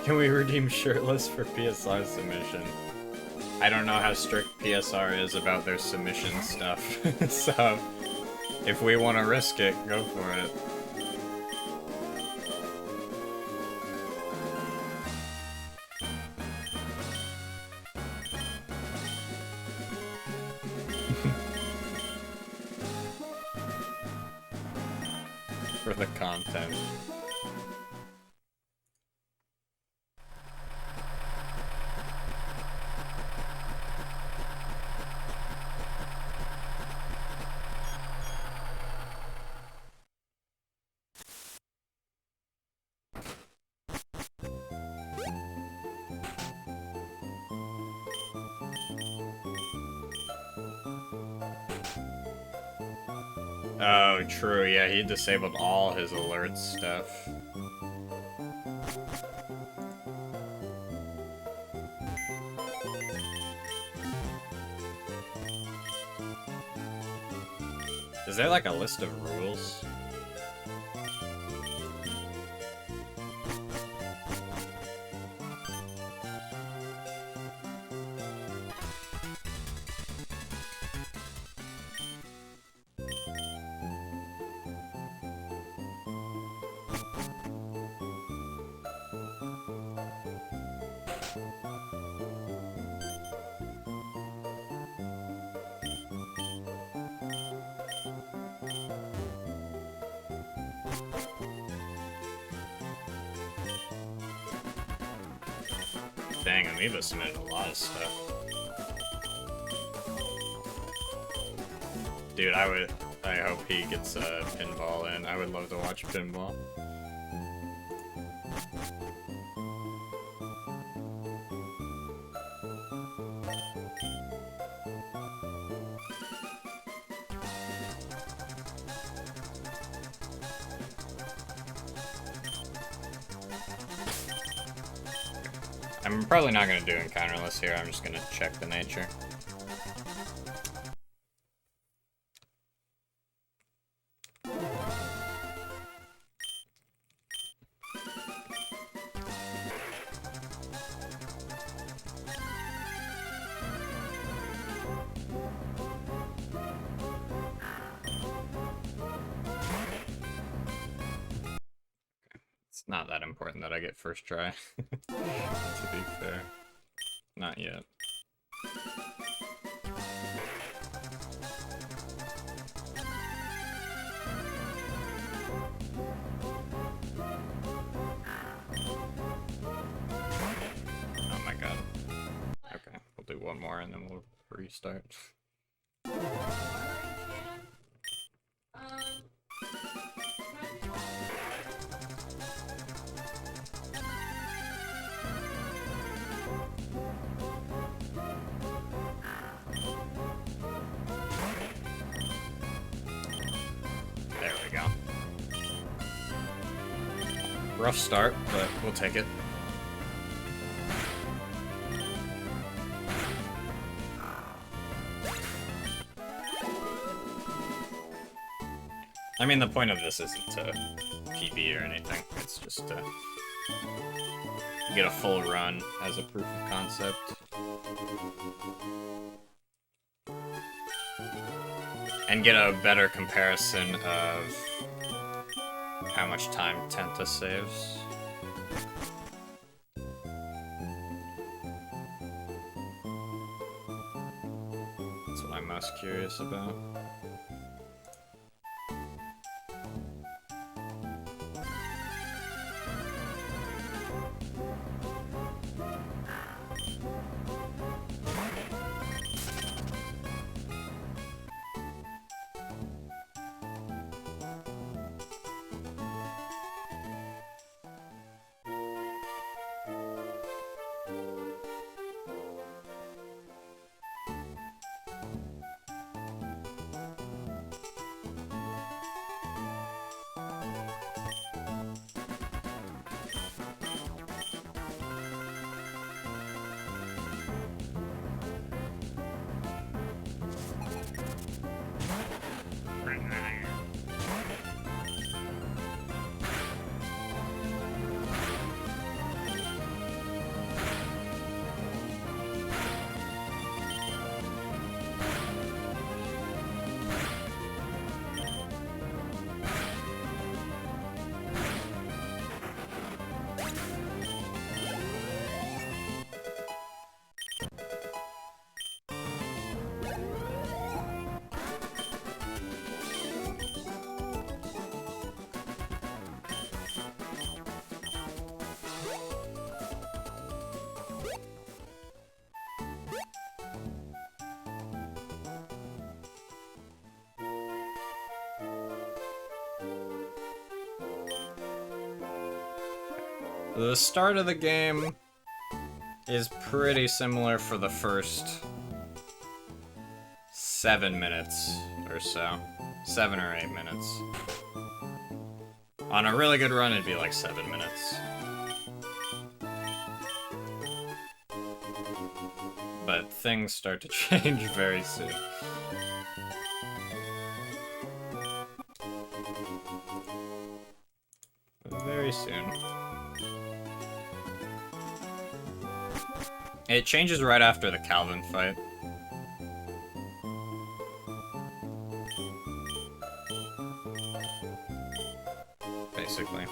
Can we redeem shirtless for PSR submission? I don't know how strict PSR is about their submission stuff, so if we want to risk it, go for it. For the content. Oh, true, yeah, he disabled all his alert stuff. Is there like a list of rules? Dang, Amoeba submitted a lot of stuff. Dude, I hope he gets a pinball in. I would love to watch pinball. I'm probably not going to do encounterless here, I'm just going to check the nature. It's not that important that I get first try, to be fair. Not yet. Oh my god. Okay, we'll do one more and then we'll restart. There we go. Rough start, but we'll take it. I mean, the point of this isn't to PB or anything, it's just to get a full run as a proof of concept. And get a better comparison of how much time Tenta saves. That's what I'm most curious about. The start of the game is pretty similar for the first 7 minutes or so. 7 or 8 minutes. On a really good run, it'd be like 7 minutes. But things start to change very soon. Very soon. It changes right after the Calvin fight. Basically.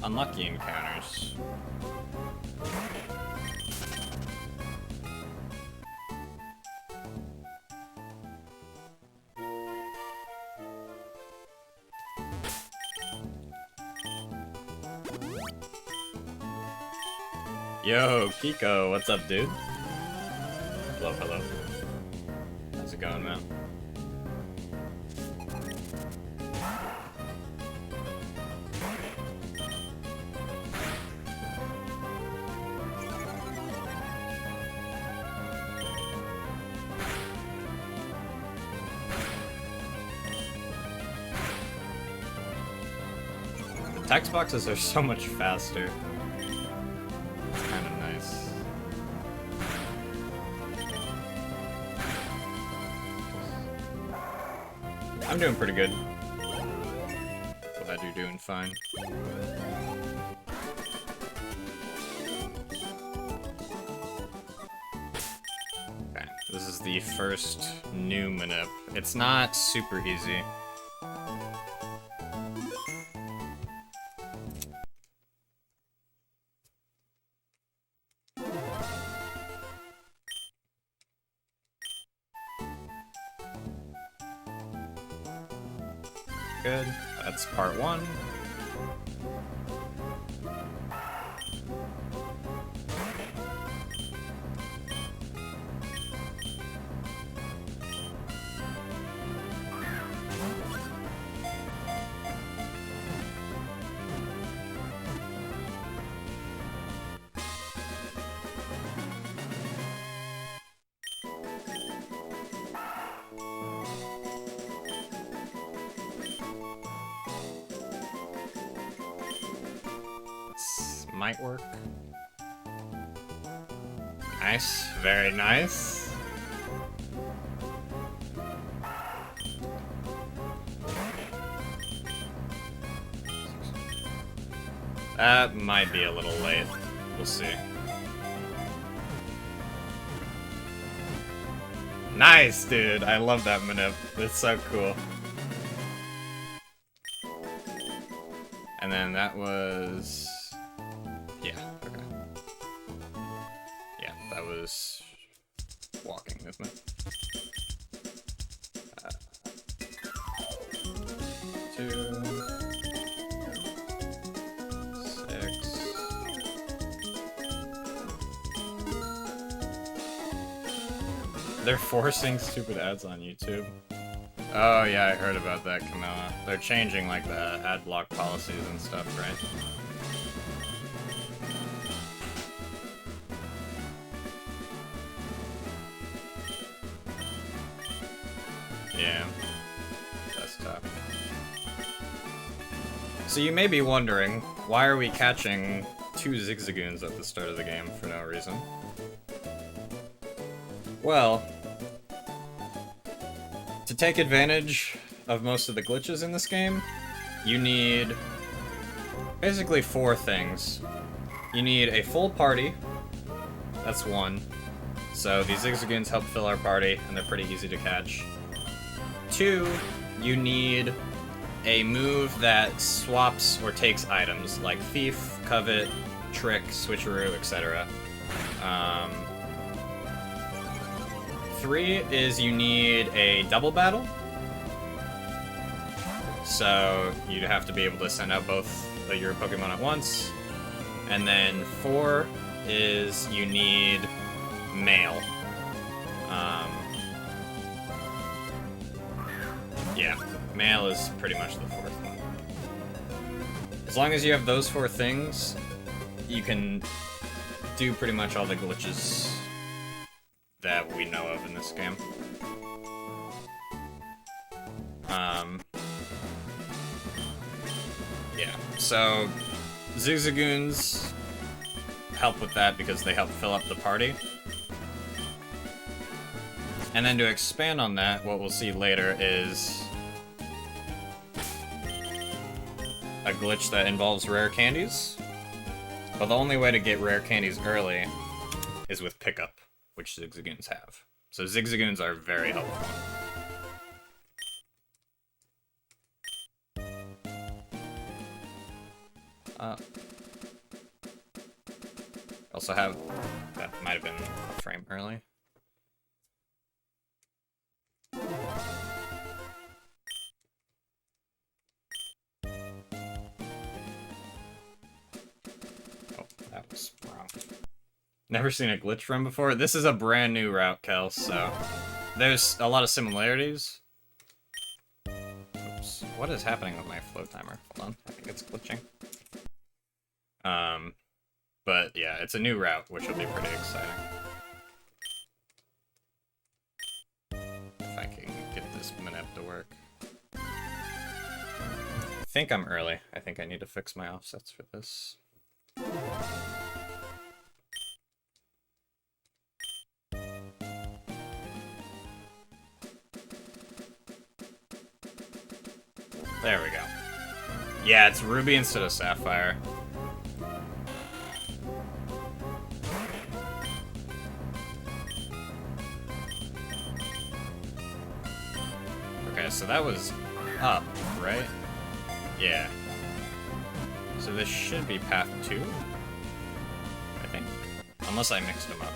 Unlucky encounters. Yo, Kiko, what's up, dude? Hello, hello. How's it going, man? Text boxes are so much faster. It's kind of nice. I'm doing pretty good. Glad you're doing fine. Okay, this is the first new manip. It's not super easy. Good. That's part 1. Might work. Nice, very nice. That might be a little late. We'll see. Nice, dude. I love that manip. It's so cool. And then that was... yeah, okay. Yeah, that was walking movement. 2, 6. They're forcing stupid ads on YouTube. Oh yeah, I heard about that, Camilla. They're changing like the ad block policies and stuff, right? Yeah, that's tough. So you may be wondering, why are we catching 2 Zigzagoons at the start of the game for no reason? Well, to take advantage of most of the glitches in this game, you need basically 4 things. You need a full party, that's 1. So these Zigzagoons help fill our party, and they're pretty easy to catch. 2, you need a move that swaps or takes items, like Thief, Covet, Trick, Switcheroo, etc. Three is you need a double battle. So you'd have to be able to send out both of your Pokemon at once. And then 4 is you need mail. Yeah, mail is pretty much the 4th one. As long as you have those 4 things, you can do pretty much all the glitches that we know of in this game. Yeah, so Zigzagoons help with that because they help fill up the party. And then to expand on that, what we'll see later is a glitch that involves rare candies. But the only way to get rare candies early is with pickup, which Zigzagoons have. So Zigzagoons are very helpful. Also have... that might have been a frame early. Oh, that was wrong. Never seen a glitch run before. This is a brand new route, Kel, so there's a lot of similarities. Oops. What is happening with my flow timer? Hold on, I think it's glitching. But yeah, it's a new route, which will be pretty exciting. If I can get this manip to work. I think I'm early. I think I need to fix my offsets for this. There we go. Yeah, it's Ruby instead of Sapphire. Okay, so that was up, right? Yeah. So this should be path 2, I think. Unless I mixed them up.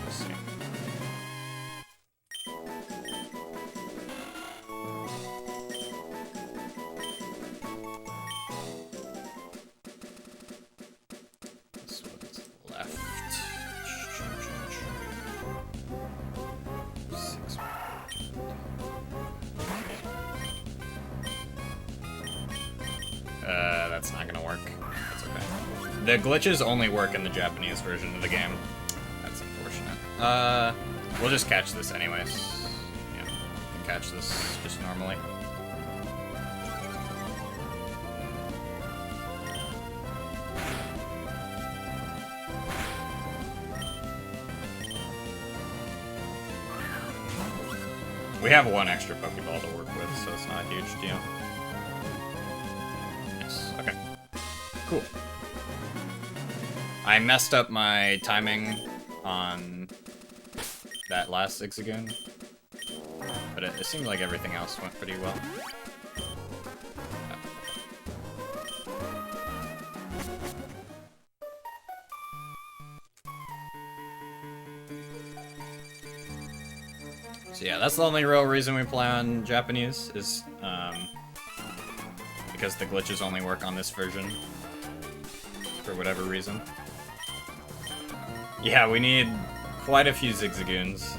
Let's see. This one's left. 6. That's not gonna work. That's okay. The glitches only work in the Japanese version of the game. That's unfortunate. We'll just catch this anyways. Yeah, we can catch this just normally. We have one extra Pokeball to work with, so it's not a huge deal. Yes, okay. Cool. I messed up my timing on that last Zigzagoon, but it seemed like everything else went pretty well. So yeah, that's the only real reason we play on Japanese, is because the glitches only work on this version, for whatever reason. Yeah, we need quite a few Zigzagoons.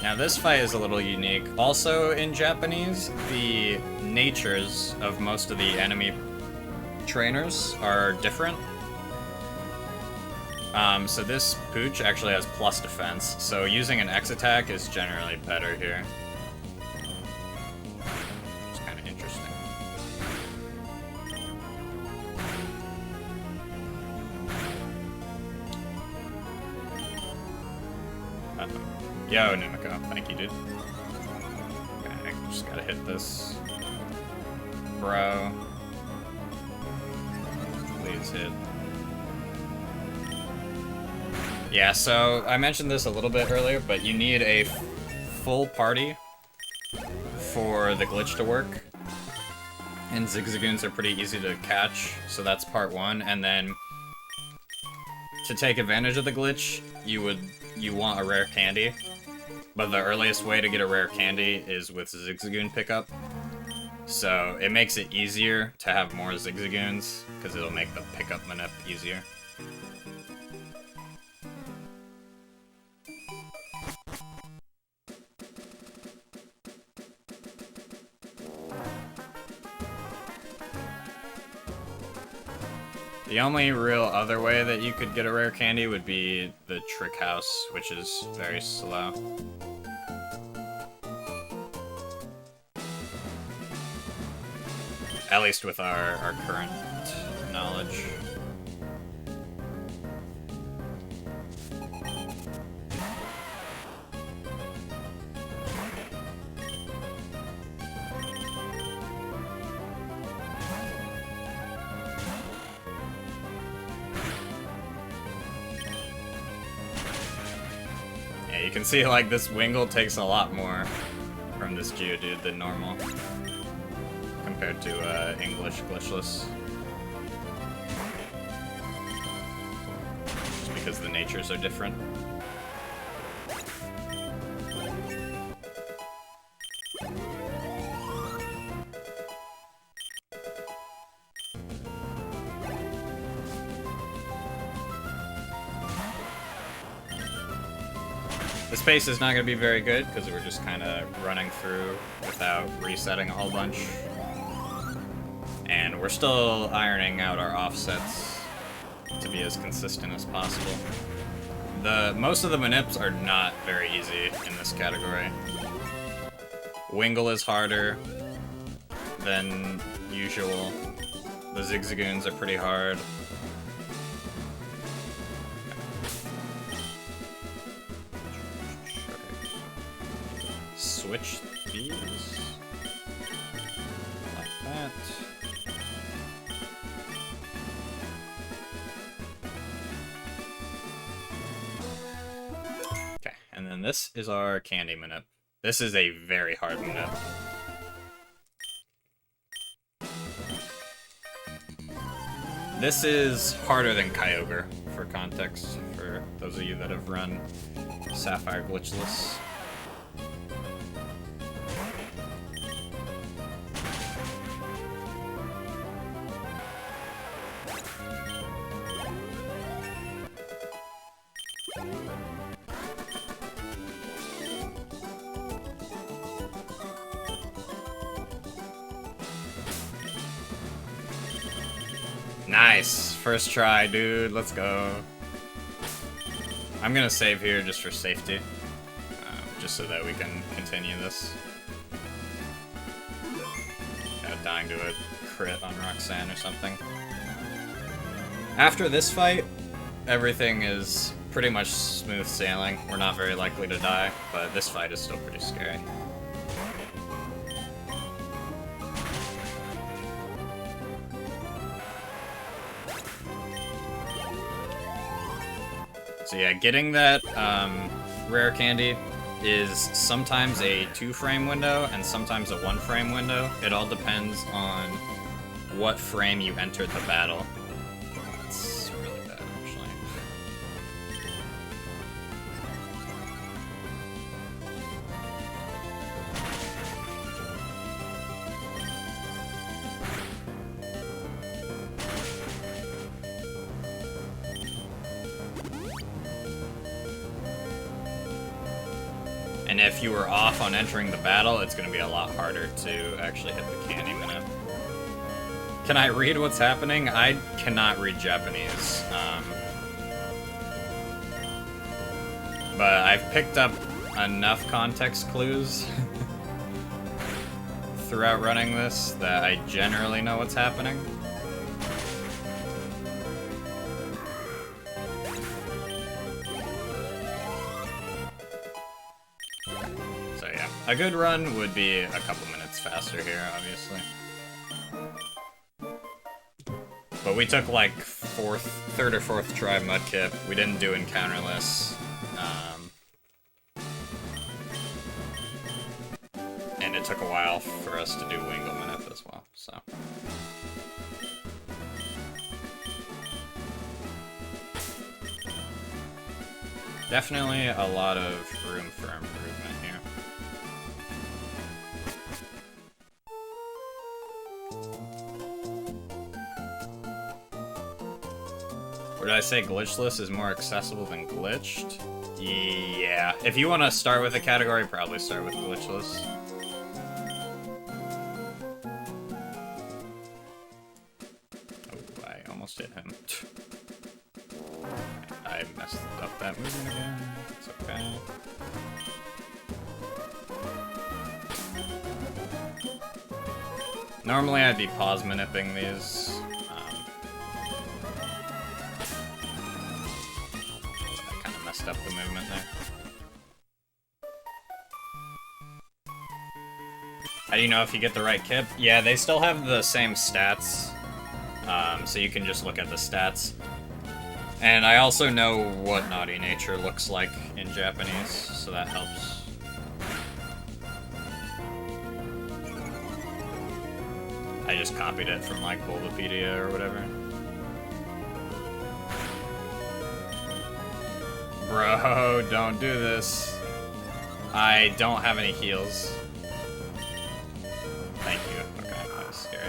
Now this fight is a little unique. Also in Japanese, the natures of most of the enemy trainers are different. So this Pooch actually has plus defense, so using an X attack is generally better here. It's kind of interesting. Yo, Nimiko, thank you, dude. Okay, I just gotta hit this. Bro. Please hit. Yeah, so I mentioned this a little bit earlier, but you need a full party for the glitch to work. and Zigzagoons are pretty easy to catch, so that's part one. And then to take advantage of the glitch, you want a rare candy, but the earliest way to get a rare candy is with Zigzagoon pickup. So it makes it easier to have more Zigzagoons, because it'll make the pickup manip easier. The only real other way that you could get a rare candy would be the trick house, which is very slow. At least with our current knowledge. Yeah, you can see like this Wingle takes a lot more from this Geodude than normal. Compared to English glitchless. Just because the natures are different. This pace is not going to be very good because we're just kind of running through without resetting a whole bunch. And we're still ironing out our offsets to be as consistent as possible. Most of the manips are not very easy in this category. Wingle is harder than usual. The Zigzagoons are pretty hard. Switch these like that. Okay, and then this is our candy manip. This is a very hard manip. This is harder than Kyogre, for context, for those of you that have run Sapphire glitchless. Nice! First try, dude. Let's go. I'm gonna save here just for safety. Just so that we can continue this. Dying to a crit on Roxanne or something. After this fight, everything is pretty much smooth sailing. We're not very likely to die, but this fight is still pretty scary. So yeah, getting that rare candy is sometimes a 2-frame window and sometimes a 1-frame window. It all depends on what frame you entered the battle. That's really bad, actually. And if you were off on entering the battle, it's going to be a lot harder to actually hit the candy minute. Can I read what's happening? I cannot read Japanese. But I've picked up enough context clues throughout running this that I generally know what's happening. So yeah, a good run would be a couple minutes faster here, obviously. But we took like third or fourth try Mudkip. We didn't do encounterless. And it took a while for us to do Wingle Minute as well. So. so. Definitely a lot of room for improvement here. Or did I say glitchless is more accessible than glitched? Yeah. If you want to start with a category, probably start with glitchless. Oh, I almost hit him. I messed up that movement again. It's okay. Normally I'd be pause manipping these. I kind of messed up the movement there. How do you know if you get the right kip? Yeah, they still have the same stats. So you can just look at the stats. And I also know what Naughty Nature looks like in Japanese, so that helps. I just copied it from, like, Bulbapedia or whatever. Bro, don't do this. I don't have any heals. Thank you. Okay, that was scary.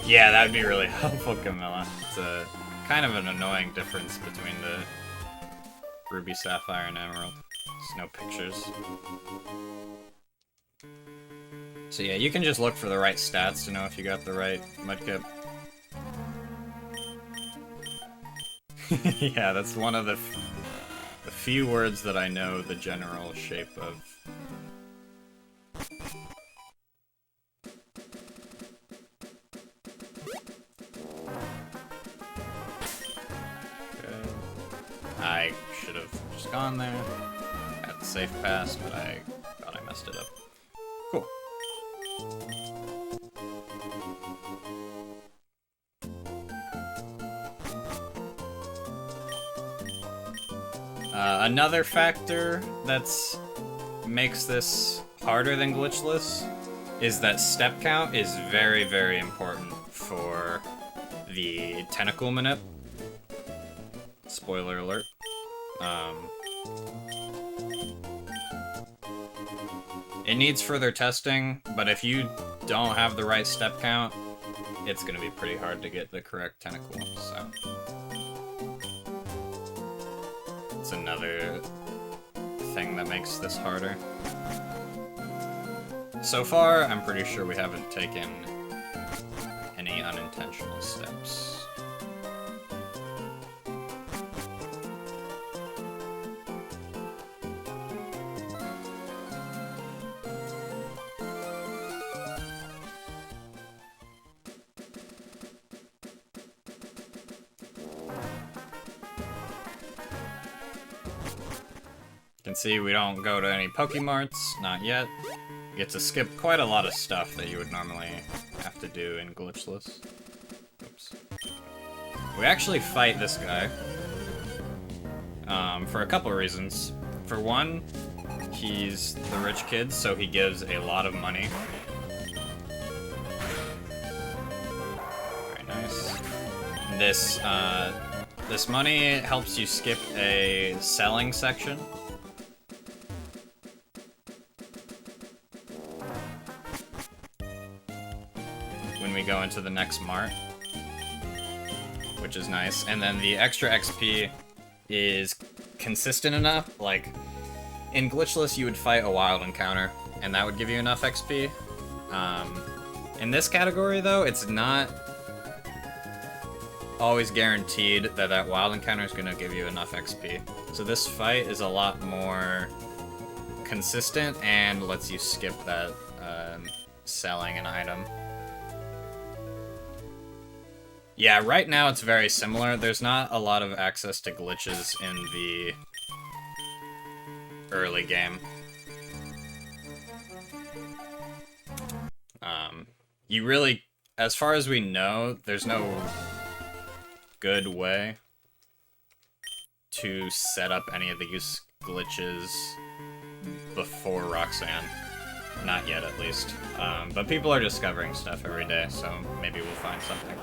Yeah, that'd be really helpful, Camilla. It's a kind of an annoying difference between the Ruby, Sapphire, and Emerald. There's no pictures. So yeah, you can just look for the right stats to know if you got the right mudkip. Yeah, that's one of the few words that I know the general shape of. Good. I should have just gone there. Had the safe pass, but I thought I messed it up. Cool. Another factor that's makes this harder than glitchless is that step count is very, very important for the Tentacool manip. Spoiler alert. It needs further testing, but if you don't have the right step count, it's gonna be pretty hard to get the correct Tentacool, so. It's another thing that makes this harder. So far, I'm pretty sure we haven't taken any unintentional steps. You can see we don't go to any Pokemarts, not yet. You get to skip quite a lot of stuff that you would normally have to do in glitchless. Oops. We actually fight this guy for a couple of reasons. For one, he's the rich kid, so he gives a lot of money. Very nice. This money helps you skip a selling section. Go into the next mart, which is nice. And then the extra XP is consistent enough. Like, in glitchless you would fight a wild encounter, and that would give you enough XP. In this category, though, it's not always guaranteed that that wild encounter is going to give you enough XP. So this fight is a lot more consistent and lets you skip that selling an item. Yeah, right now it's very similar. There's not a lot of access to glitches in the early game. You really, as far as we know, there's no good way to set up any of these glitches before Roxanne. Not yet, at least. But people are discovering stuff every day, so maybe we'll find something.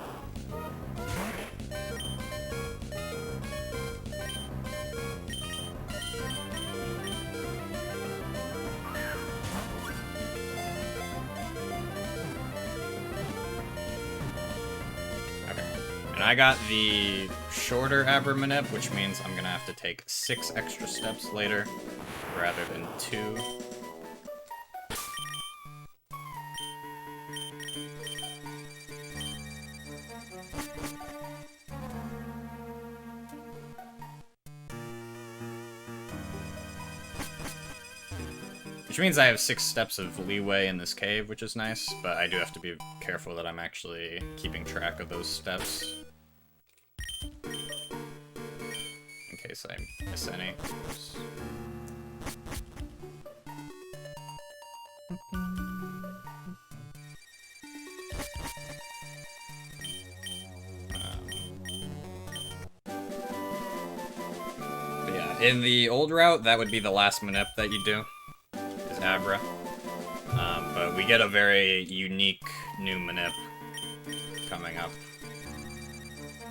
And I got the shorter Abramanip, which means I'm gonna have to take 6 extra steps later, rather than 2. Which means I have 6 steps of leeway in this cave, which is nice, but I do have to be careful that I'm actually keeping track of those steps. In case I miss any. Oops. But yeah, in the old route, that would be the last manip that you do. Abra. But we get a very unique new manip coming up,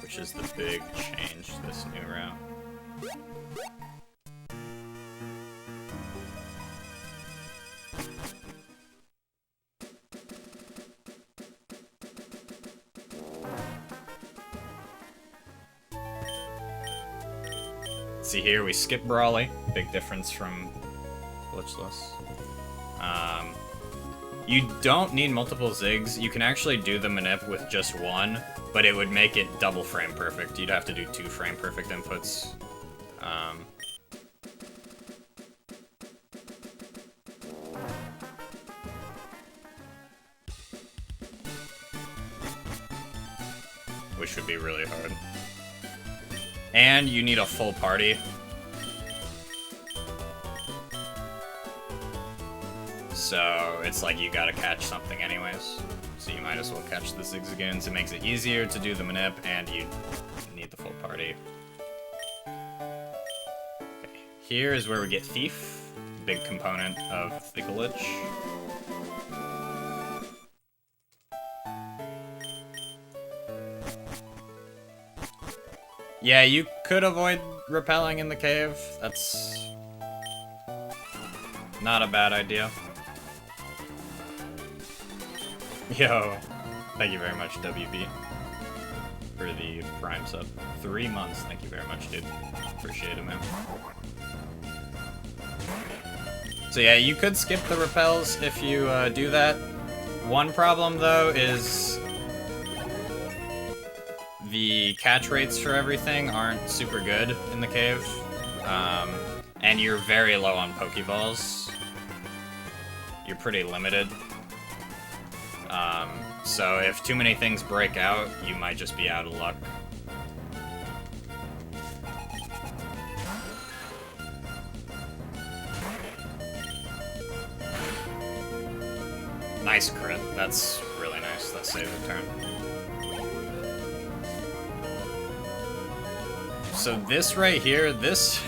which is the big change this new route. See here, we skip Brawly. Big difference from glitchless. You don't need multiple zigs. You can actually do the manip with just one, but it would make it double frame perfect. You'd have to do 2 frame perfect inputs. Which would be really hard. And you need a full party. So it's like you gotta catch something anyways. So you might as well catch the Zigzagoons. It makes it easier to do the manip, and you need the full party. Okay. Here is where we get Thief, big component of the glitch. Yeah, you could avoid repelling in the cave. That's not a bad idea. Yo, thank you very much, WB, for the Prime sub. 3 months, thank you very much, dude. Appreciate it, man. So yeah, you could skip the repels if you do that. One problem, though, is the catch rates for everything aren't super good in the cave. And you're very low on Pokeballs. You're pretty limited. So if too many things break out, you might just be out of luck. Nice crit. That's really nice. That saved the turn. So this right here, this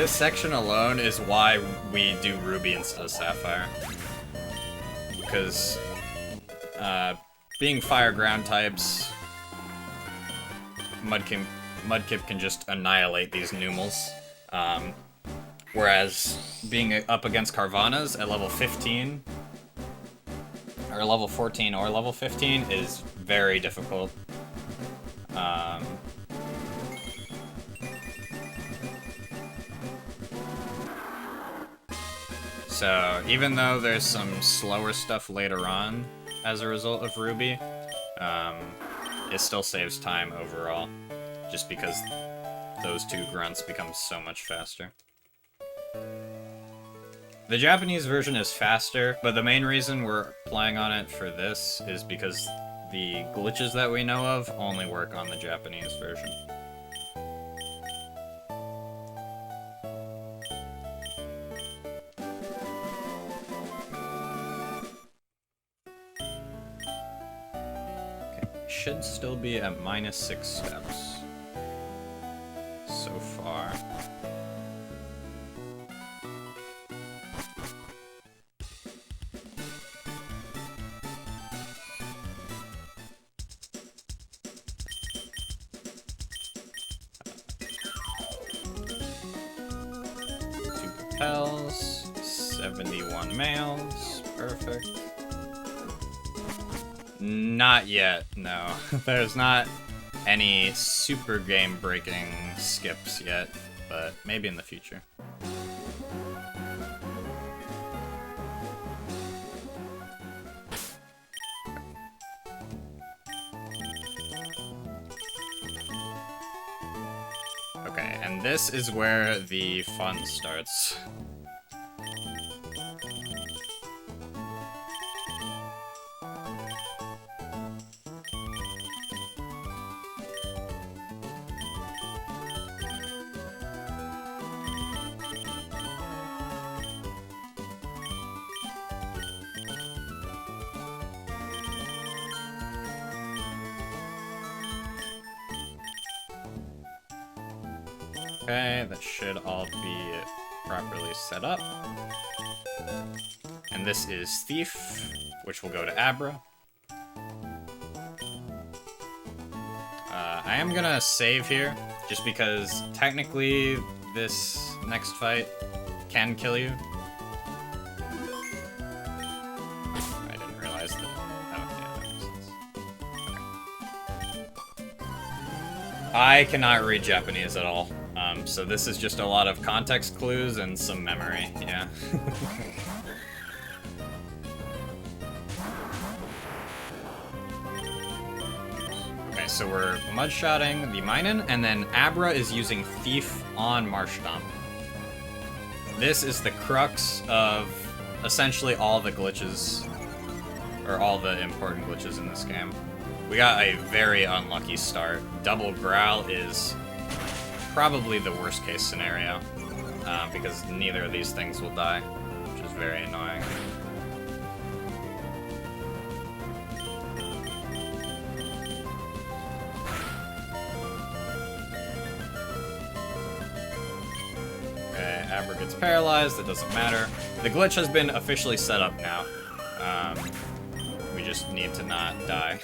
section alone is why we do Ruby instead of Sapphire. Because being fire ground types, Mudkip can just annihilate these Numels. Whereas being up against Carvanhas at level 15, or level 14 or level 15 is very difficult. So even though there's some slower stuff later on as a result of Ruby, it still saves time overall, just because those 2 grunts become so much faster. The Japanese version is faster, but the main reason we're playing on it for this is because the glitches that we know of only work on the Japanese version. Should still be at -6 steps so far. lapels, 71 males, perfect. Not yet, no. There's not any super game-breaking skips yet, but maybe in the future. Okay, and this is where the fun starts. Okay, that should all be properly set up. And this is Thief, which will go to Abra. I am gonna save here, just because technically this next fight can kill you. I didn't realize that. Oh, yeah, that makes sense. Okay. I cannot read Japanese at all. So this is just a lot of context clues and some memory, yeah. Okay, so we're mudshotting the Minen, and then Abra is using Thief on Marshtomp. This is the crux of essentially all the glitches, or all the important glitches in this game. We got a very unlucky start. Double Growl is probably the worst case scenario, because neither of these things will die, which is very annoying. Okay, Abra gets paralyzed, it doesn't matter. The glitch has been officially set up now. We just need to not die.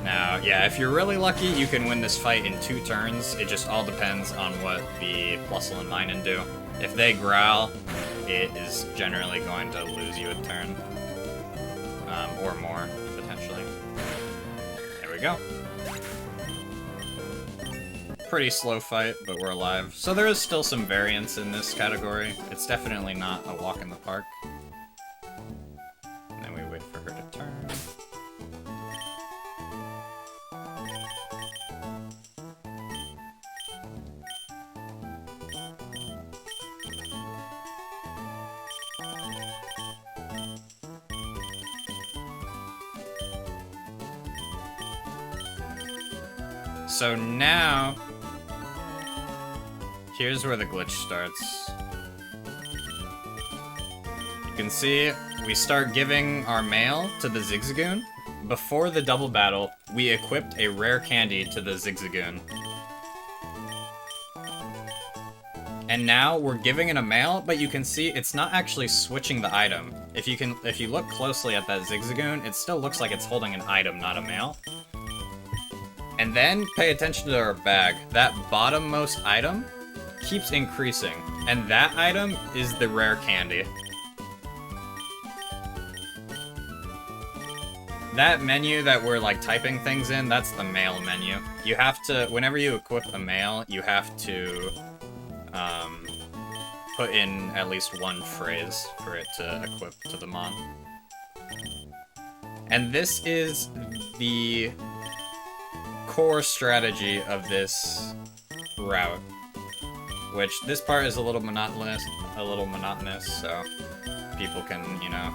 Now, yeah, if you're really lucky, you can win this fight in 2 turns. It just all depends on what the Plusle and Minen do. If they growl, it is generally going to lose you a turn. Or more, potentially. There we go. Pretty slow fight, but we're alive. So there is still some variance in this category. It's definitely not a walk in the park. And then we wait for her to turn. So now, here's where the glitch starts. You can see we start giving our mail to the Zigzagoon. Before the double battle, we equipped a rare candy to the Zigzagoon. And now we're giving it a mail, but you can see it's not actually switching the item. If you look closely at that Zigzagoon, it still looks like it's holding an item, not a mail. And then pay attention to our bag. That bottommost item keeps increasing, and that item is the rare candy. That menu that we're like typing things in, that's the mail menu. You have to, whenever you equip a mail, you have to put in at least one phrase for it to equip to the mon. And this is the core strategy of this route, which this part is a little monotonous, so people can, you know,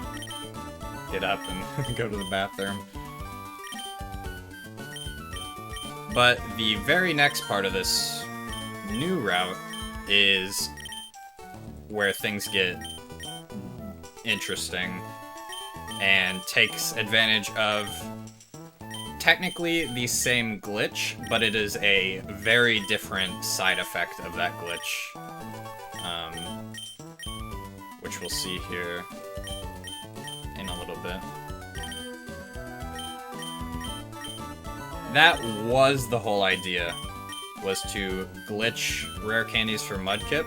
get up and go to the bathroom. But the very next part of this new route is where things get interesting and takes advantage of technically the same glitch, but it is a very different side effect of that glitch, which we'll see here in a little bit. that was the whole idea, was to glitch rare candies for Mudkip.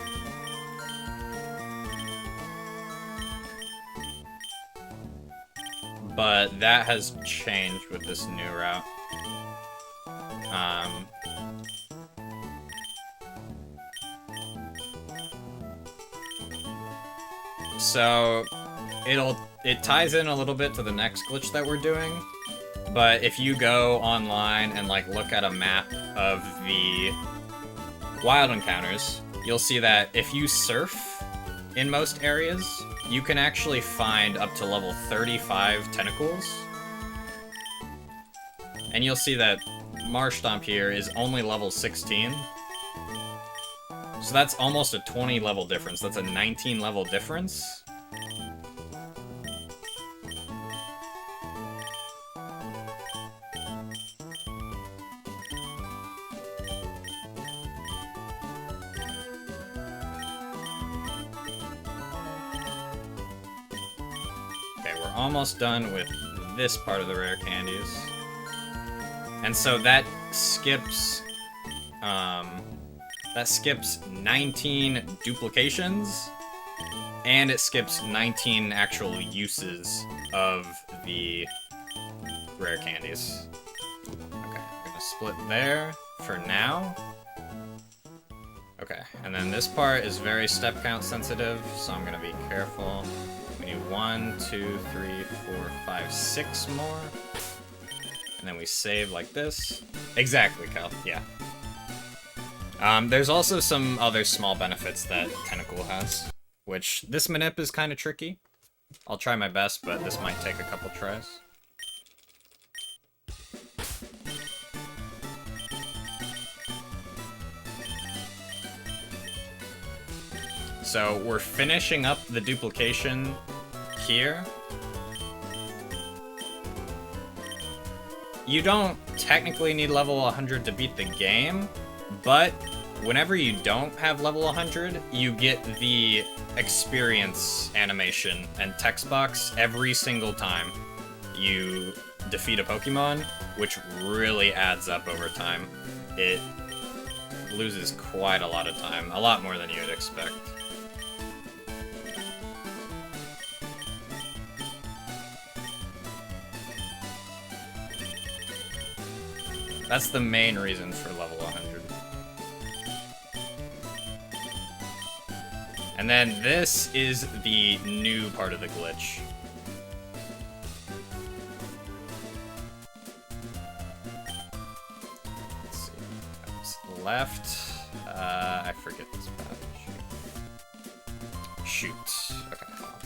But that has changed with this new route. So it ties in a little bit to the next glitch that we're doing, but if you go online and like look at a map of the wild encounters, you'll see that if you surf in most areas, you can actually find up to level 35 Tentacools. And you'll see that Marshtomp here is only level 16. So that's almost a 20 level difference. That's a 19 level difference. Okay, we're almost done with this part of the rare candies. And so that skips 19 duplications, and it skips 19 actual uses of the rare candies. Okay, I'm gonna split there for now. Okay, and then this part is very step count sensitive, so I'm gonna be careful. We need 1, 2, 3, 4, 5, 6 more. And then we save like this. Exactly, Cal, yeah. There's also some other small benefits that Tentacool has, which this manip is kind of tricky. I'll try my best, but this might take a couple tries. So we're finishing up the duplication here. You don't technically need level 100 to beat the game, but whenever you don't have level 100, you get the experience animation and text box every single time you defeat a Pokemon, which really adds up over time. It loses quite a lot of time, a lot more than you would expect. That's the main reason for level 100. And then this is the new part of the glitch. Let's see. That's left. I forget this button. Shoot. Okay, hold on.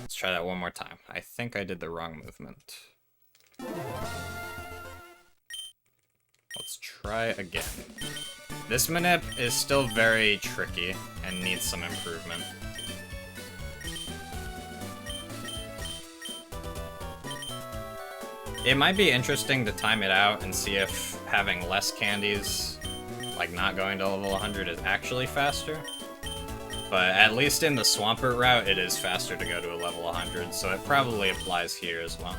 Let's try that one more time. I think I did the wrong movement. Let's try again. This manip is still very tricky and needs some improvement. It might be interesting to time it out and see if having less candies, like not going to level 100, is actually faster. But at least in the Swampert route, it is faster to go to a level 100, so it probably applies here as well.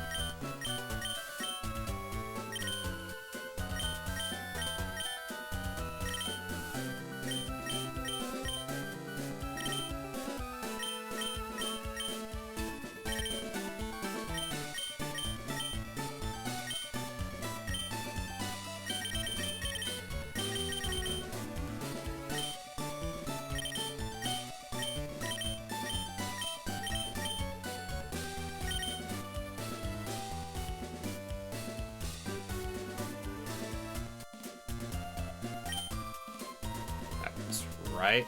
Right.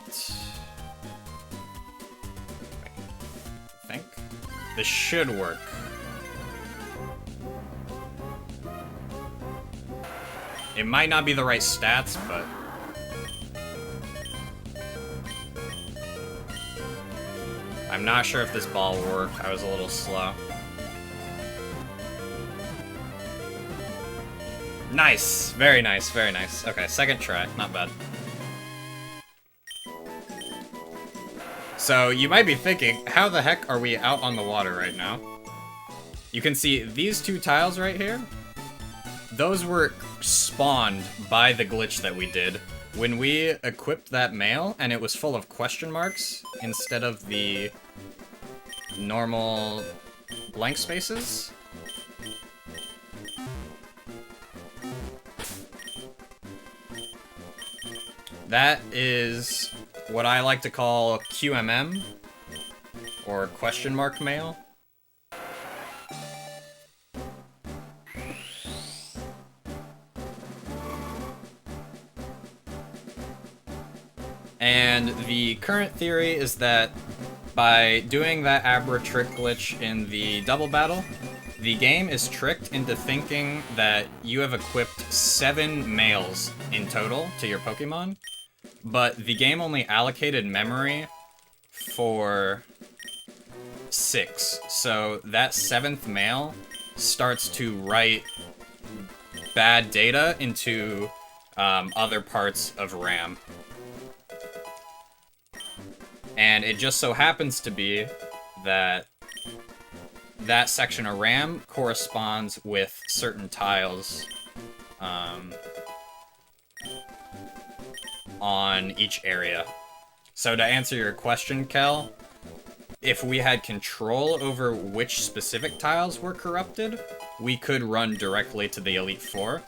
I think this should work. It might not be the right stats, but I'm not sure if this ball will work. I was a little slow. Nice! Very nice, very nice. Okay, second try. Not bad. So you might be thinking, how the heck are we out on the water right now? You can see these two tiles right here. those were spawned by the glitch that we did. When we equipped that mail and it was full of question marks instead of the normal blank spaces. That is what I like to call QMM, or question mark mail. And the current theory is that by doing that Abra trick glitch in the double battle, the game is tricked into thinking that you have equipped 7 males in total to your Pokemon, but the game only allocated memory for 6. So that 7th male starts to write bad data into other parts of RAM. And it just so happens to be that that section of RAM corresponds with certain tiles on each area. So to answer your question, Kel, if we had control over which specific tiles were corrupted, we could run directly to the Elite Four.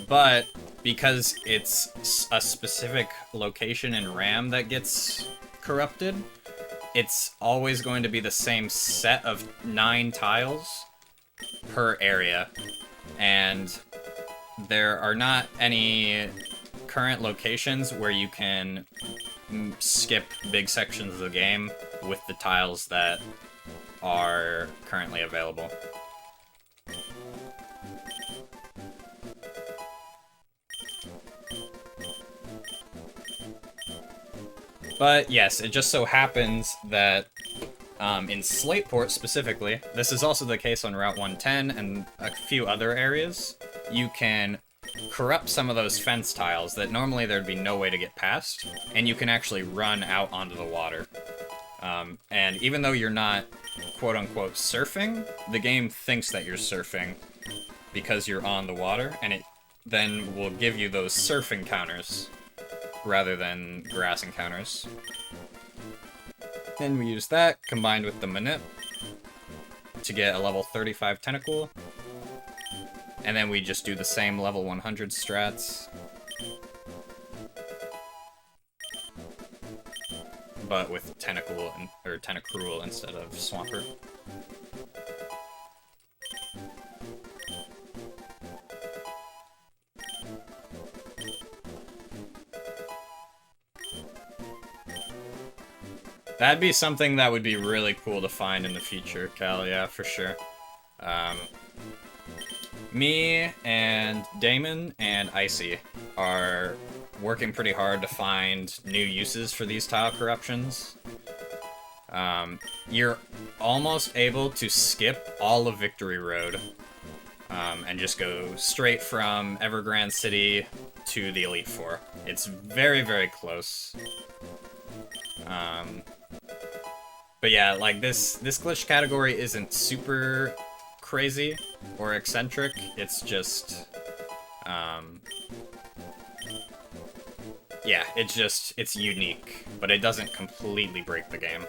But because it's a specific location in RAM that gets corrupted, it's always going to be the same set of 9 tiles per area. And there are not any current locations where you can skip big sections of the game with the tiles that are currently available. But yes, it just so happens that in Slateport specifically, this is also the case on Route 110 and a few other areas, you can corrupt some of those fence tiles that normally there'd be no way to get past, and you can actually run out onto the water. And even though you're not quote-unquote surfing, the game thinks that you're surfing because you're on the water, and it then will give you those surf encounters rather than grass encounters. Then we use that, combined with the Manip, to get a level 35 Tentacool. And then we just do the same level 100 strats, but with Tentacruel instead of Swampert. That'd be something that would be really cool to find in the future, Cal, yeah, for sure. Me and Damon and Icy are working pretty hard to find new uses for these tile corruptions. You're almost able to skip all of Victory Road and just go straight from Evergrande City to the Elite Four. It's very, very close. But yeah, like this glitch category isn't super crazy or eccentric. It's just, yeah, it's unique, but it doesn't completely break the game.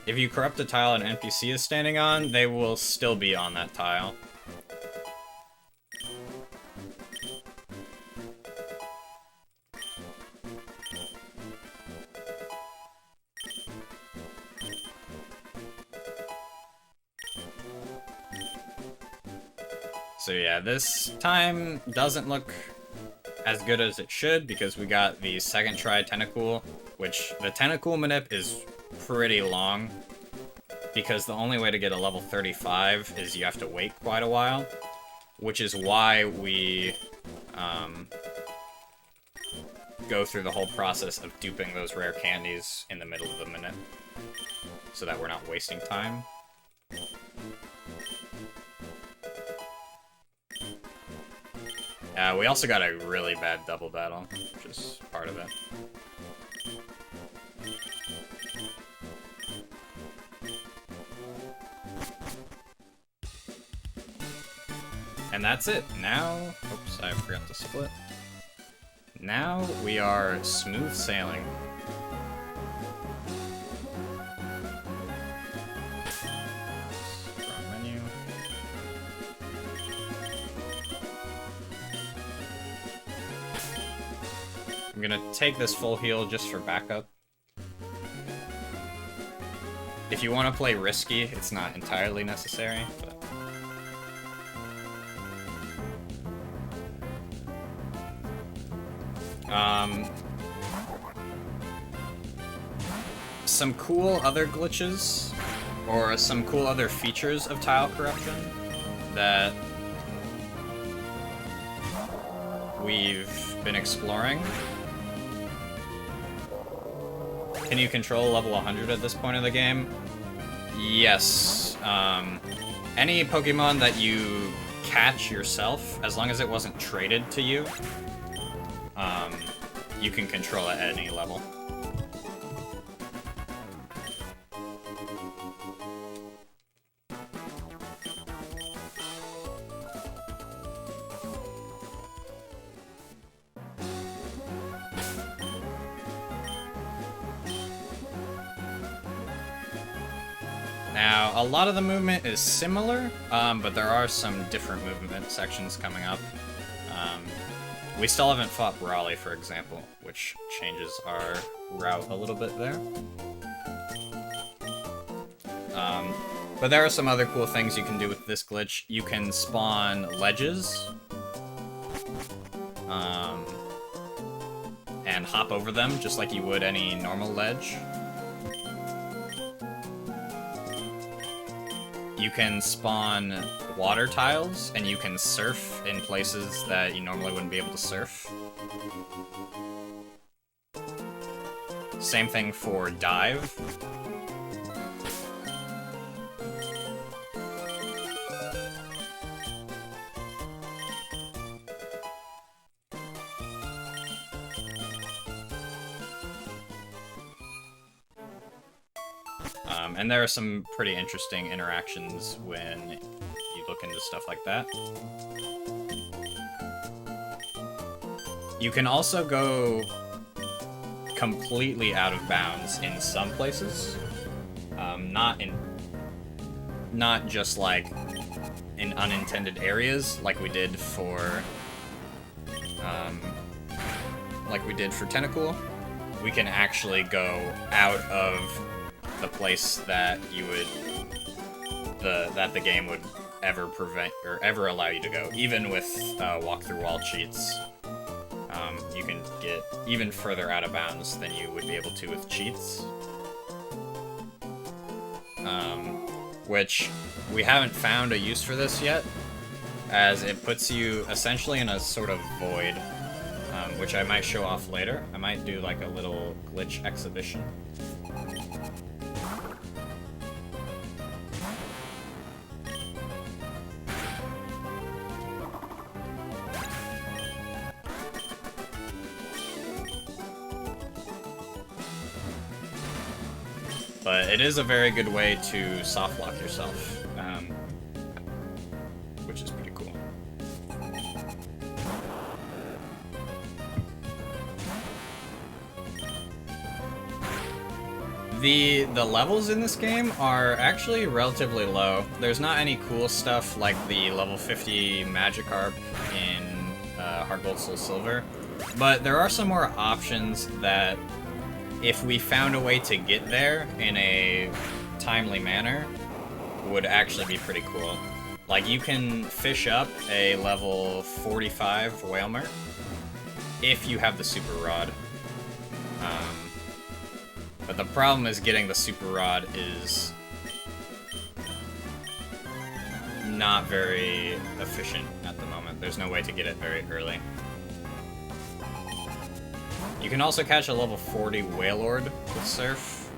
If you corrupt a tile an NPC is standing on, they will still be on that tile. So yeah, this time doesn't look as good as it should because we got the second try Tentacool, which the Tentacool manip is pretty long because the only way to get a level 35 is you have to wait quite a while, which is why we go through the whole process of duping those rare candies in the middle of the minute so that we're not wasting time. We also got a really bad double battle, which is part of it. And that's it. Now, oops, I forgot to split. Now we are smooth sailing. Wrong menu. I'm gonna take this full heal just for backup. If you want to play risky, it's not entirely necessary, but... some cool other glitches, or some cool other features of tile corruption that we've been exploring. Can you control level 100 at this point of the game? Yes. Any Pokemon that you catch yourself, as long as it wasn't traded to you, you can control it at any level. Now, a lot of the movement is similar, but there are some different movement sections coming up. We still haven't fought Brawly, for example, which changes our route a little bit there. But there are some other cool things you can do with this glitch. You can spawn ledges, and hop over them, just like you would any normal ledge. You can spawn water tiles, and you can surf in places that you normally wouldn't be able to surf. Same thing for dive. And there are some pretty interesting interactions when you look into stuff like that. You can also go completely out of bounds in some places. Not just like in unintended areas like we did for Tentacool. We can actually go out of the place that you would, that the game would ever prevent or ever allow you to go. Even with walk through wall cheats, you can get even further out of bounds than you would be able to with cheats. Which we haven't found a use for this yet, as it puts you essentially in a sort of void, which I might show off later. I might do like a little glitch exhibition. But it is a very good way to soft lock yourself, which is pretty cool. The levels in this game are actually relatively low. There's not any cool stuff like the level 50 Magikarp in Heart Gold Soul Silver, but there are some more options that, if we found a way to get there in a timely manner, would actually be pretty cool. Like, you can fish up a level 45 Whalmer if you have the Super Rod. But the problem is getting the Super Rod is not very efficient at the moment. There's no way to get it very early. You can also catch a level 40 Wailord with Surf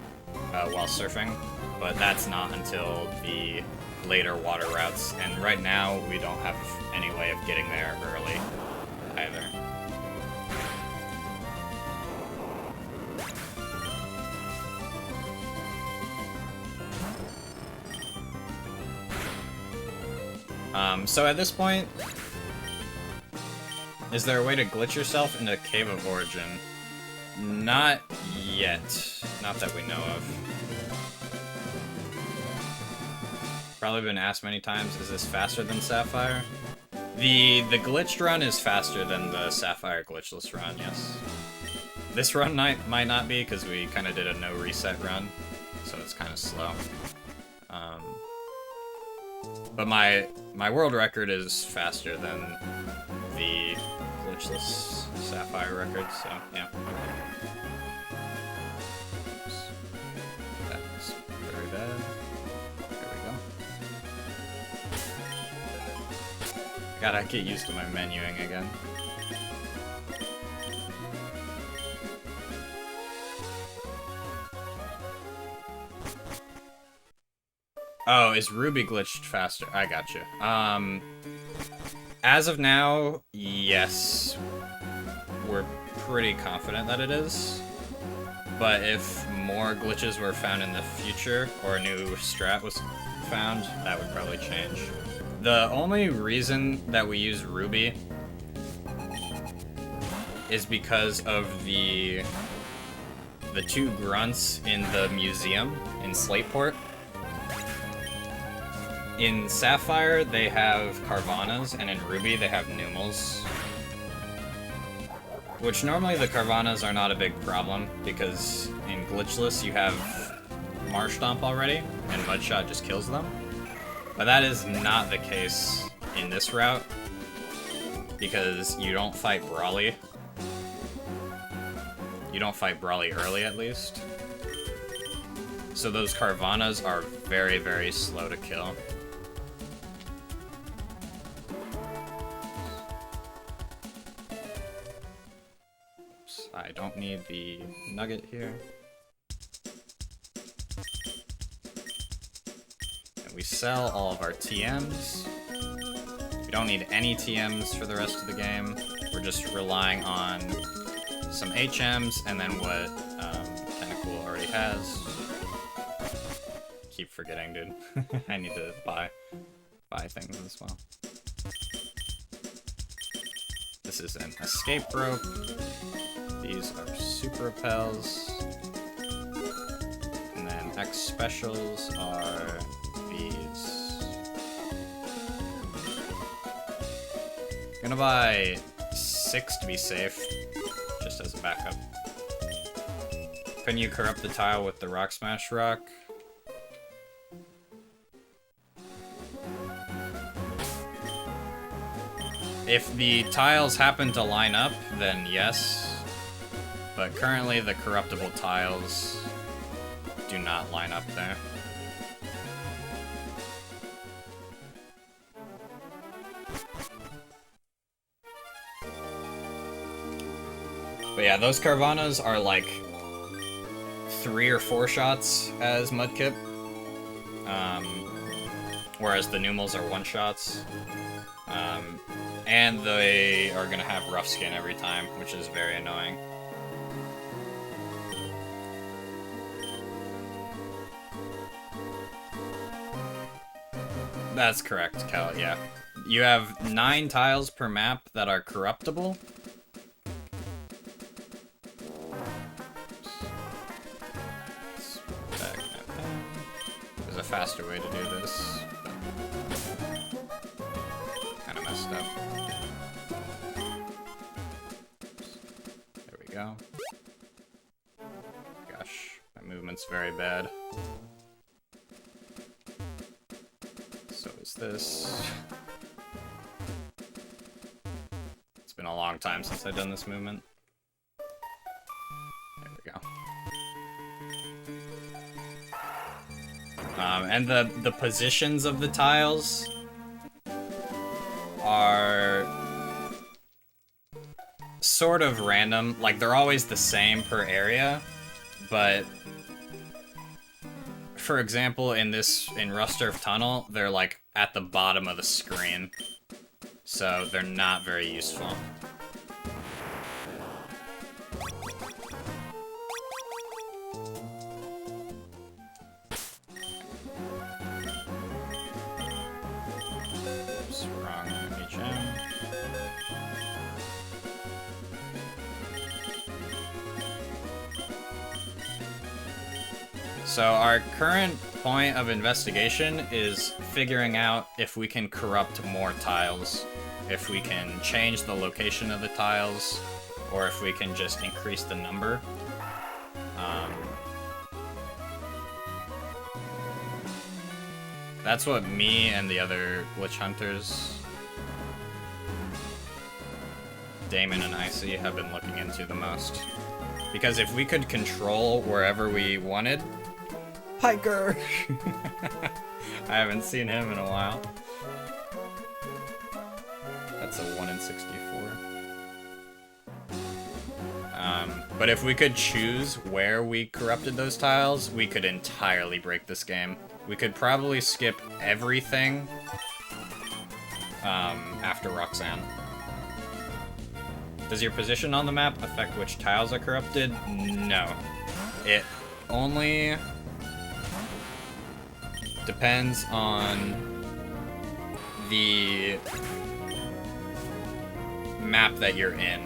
while surfing, but that's not until the later water routes, and right now we don't have any way of getting there early either. So at this point, is there a way to glitch yourself into Cave of Origin? Not yet. Not that we know of. Probably been asked many times, is this faster than Sapphire? The glitched run is faster than the Sapphire glitchless run, yes. This run might not be, because we kind of did a no reset run, so it's kind of slow. But my world record is faster than the glitchless Sapphire record, so yeah. Oops. That's very bad. There we go. Gotta get used to my menuing again. Oh, is Ruby glitched faster? I gotcha. As of now, yes. We're pretty confident that it is. But if more glitches were found in the future, or a new strat was found, that would probably change. The only reason that we use Ruby is because of the two grunts in the museum in Slateport. In Sapphire, they have Carvanas, and in Ruby, they have Numels. Which normally the Carvanas are not a big problem, because in Glitchless you have Marshtomp already, and Mudshot just kills them. But that is not the case in this route, because you don't fight Brawly. You don't fight Brawly early, at least. So those Carvanas are very, very slow to kill. I don't need the nugget here. And we sell all of our TMs. We don't need any TMs for the rest of the game. We're just relying on some HMs and then what Tentacool already has. Keep forgetting, dude. I need to buy things as well. This is an escape rope. These are super repels. And then X specials are these. Gonna buy 6 to be safe, just as a backup. Can you corrupt the tile with the Rock Smash Rock? If the tiles happen to line up, then yes. But currently the corruptible tiles do not line up there. But yeah, those Carvanas are like 3 or 4 shots as Mudkip. Whereas the Numels are 1 shots. And they are gonna have rough skin every time, which is very annoying. That's correct, Cal, yeah. You have 9 tiles per map that are corruptible. There's a faster way to do this. Kinda messed up. There we go. Gosh, my movement's very bad. So is this. It's been a long time since I've done this movement. There we go. And the positions of the tiles are sort of random. Like, they're always the same per area, but for example, in Rusturf Tunnel, they're like at the bottom of the screen, so they're not very useful. So our current point of investigation is figuring out if we can corrupt more tiles, if we can change the location of the tiles, or if we can just increase the number. That's what me and the other glitch hunters, Damon and Icy, have been looking into the most. Because if we could control wherever we wanted... Hiker! I haven't seen him in a while. That's a 1 in 64. But if we could choose where we corrupted those tiles, we could entirely break this game. We could probably skip everything after Roxanne. Does your position on the map affect which tiles are corrupted? No. It only depends on the map that you're in.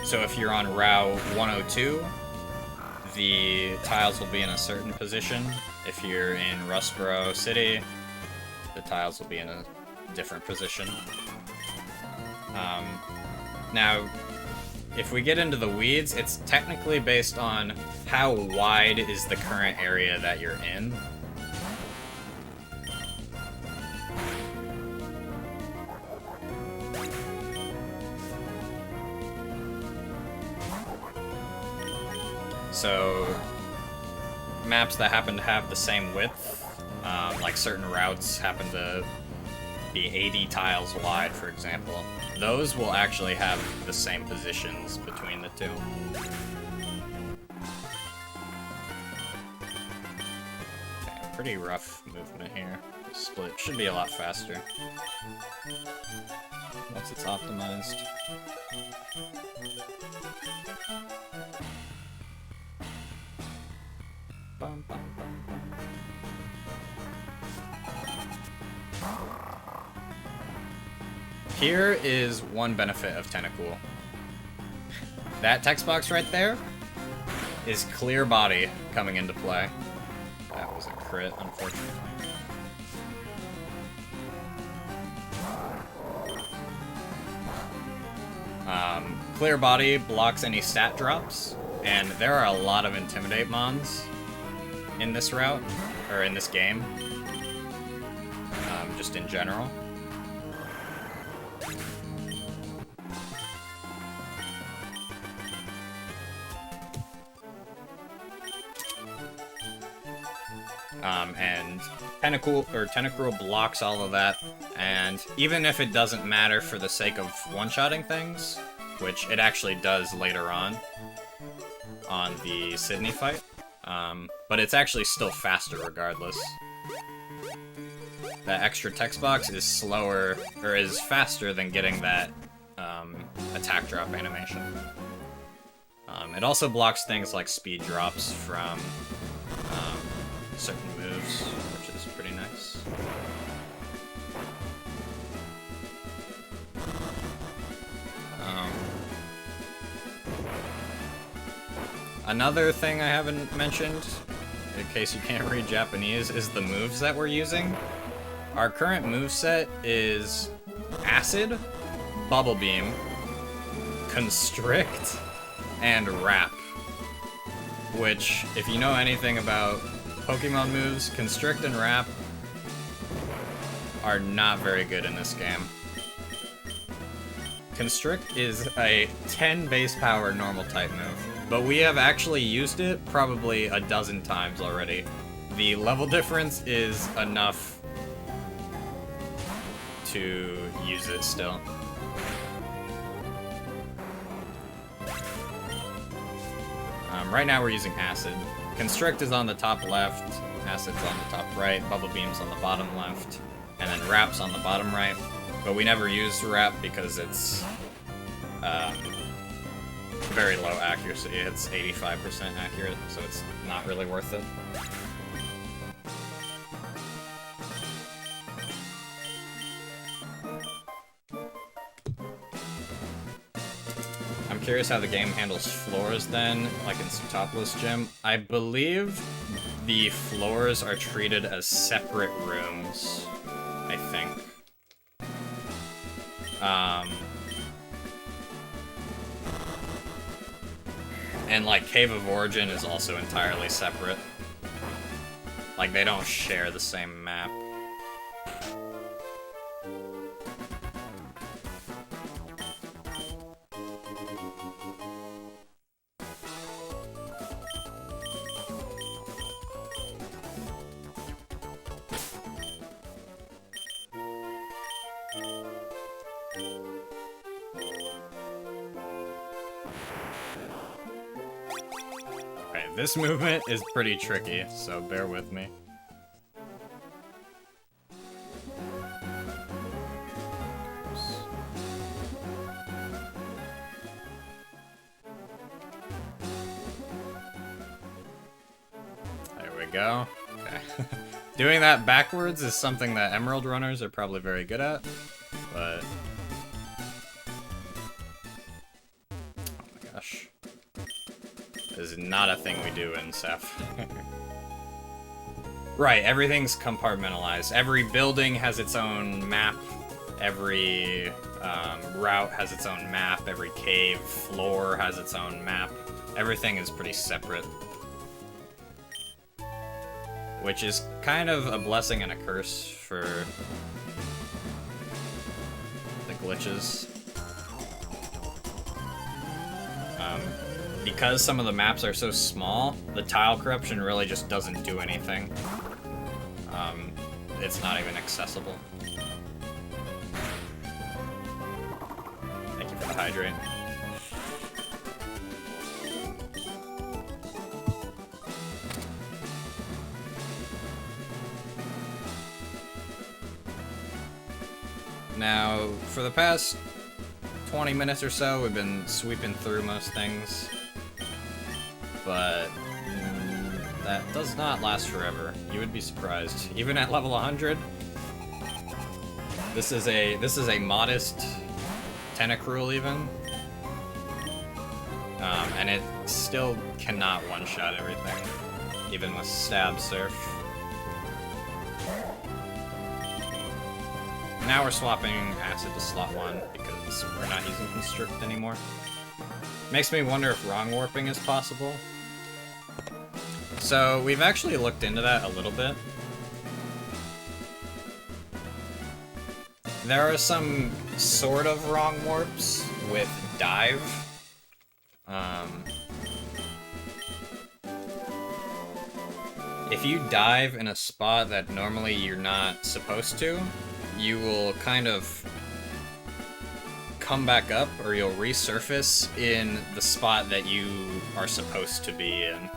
So if you're on Route 102, the tiles will be in a certain position. If you're in Rustboro City, the tiles will be in a different position. Now, if we get into the weeds, it's technically based on how wide is the current area that you're in. So, maps that happen to have the same width, like certain routes happen to be 80 tiles wide, for example, those will actually have the same positions between the two. Okay, pretty rough movement here. The split should be a lot faster once it's optimized. Bum, bum, bum, bum. Here is one benefit of Tentacool. That text box right there is clear body coming into play. That was a crit, unfortunately. Clear body blocks any stat drops, and there are a lot of Intimidate mons in this route, or in this game, just in general. And Tentacool blocks all of that, and even if it doesn't matter for the sake of one-shotting things, which it actually does later on the Sydney fight, but it's actually still faster regardless. That extra text box is slower, or is faster than getting that attack drop animation. It also blocks things like speed drops from certain moves, which is pretty nice. Another thing I haven't mentioned, in case you can't read Japanese, is the moves that we're using. Our current moveset is Acid, Bubble Beam, Constrict, and Wrap. Which, if you know anything about Pokemon moves, Constrict and Wrap are not very good in this game. Constrict is a 10 base power normal type move, but we have actually used it probably a dozen times already. The level difference is enough to use it still. Right now we're using Acid. Constrict is on the top left, Acid's on the top right, Bubble Beam's on the bottom left, and then Wrap's on the bottom right. But we never used Wrap because it's very low accuracy. It's 85% accurate, so it's not really worth it. I'm curious how the game handles floors then, like in Sootopolis Gym. I believe the floors are treated as separate rooms, I think. And, like, Cave of Origin is also entirely separate. Like, they don't share the same map. This movement is pretty tricky, so bear with me. There we go. Okay. Doing that backwards is something that Emerald runners are probably very good at, but... Oh my gosh. This is not a thing we do in Sapphire. Right, everything's compartmentalized. Every building has its own map. Every route has its own map. Every cave floor has its own map. Everything is pretty separate. Which is kind of a blessing and a curse for the glitches. Because some of the maps are so small, the tile corruption really just doesn't do anything. It's not even accessible. Thank you for the hydrate. Now, for the past 20 minutes or so, we've been sweeping through most things. But that does not last forever. You would be surprised. Even at level 100, this is a modest Tentacool even, and it still cannot one-shot everything, even with Stab Surf. Now we're swapping Acid to slot 1 because we're not using Constrict anymore. Makes me wonder if wrong warping is possible. So, we've actually looked into that a little bit. There are some sort of wrong warps with dive. If you dive in a spot that normally you're not supposed to, you will kind of come back up, or you'll resurface in the spot that you are supposed to be in.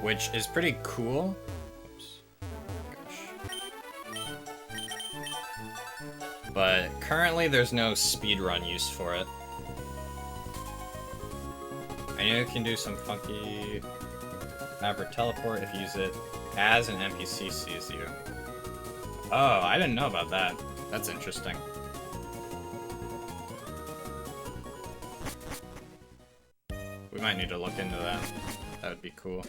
Which is pretty cool. Oops. Gosh. But currently there's no speedrun use for it. I know you can do some funky Maverick teleport if you use it as an NPC sees you. Oh, I didn't know about that. That's interesting. We might need to look into that. That would be cool.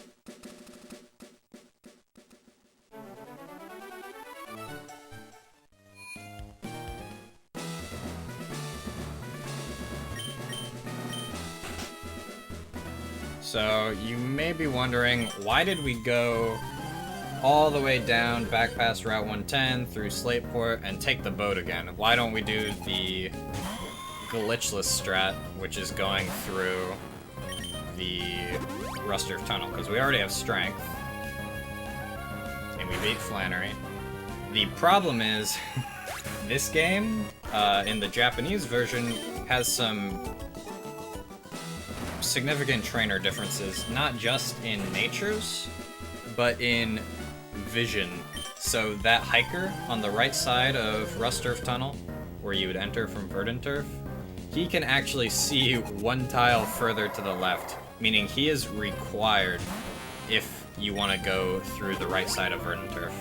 So, you may be wondering, why did we go all the way down, back past Route 110, through Slateport, and take the boat again? Why don't we do the glitchless strat, which is going through the Rusturf Tunnel? Because we already have Strength, and we beat Flannery. The problem is, this game, in the Japanese version, has some significant trainer differences, not just in natures, but in vision. So that hiker on the right side of Rusturf Tunnel, where you would enter from Verdanturf, he can actually see one tile further to the left, meaning he is required if you want to go through the right side of Verdanturf,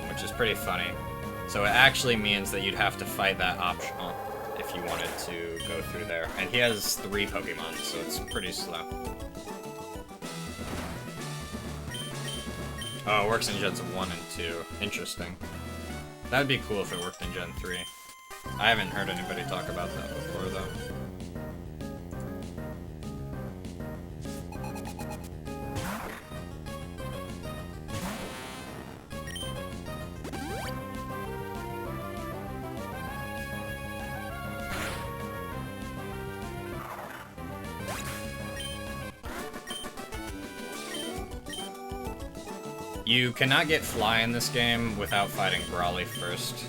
which is pretty funny. So it actually means that you'd have to fight that optional if if you wanted to go through there. And he has 3 Pokemon, so it's pretty slow. Oh, it works in Gens 1 and 2. Interesting. That'd be cool if it worked in Gen 3. I haven't heard anybody talk about that before, though. You cannot get Fly in this game without fighting Brawly first.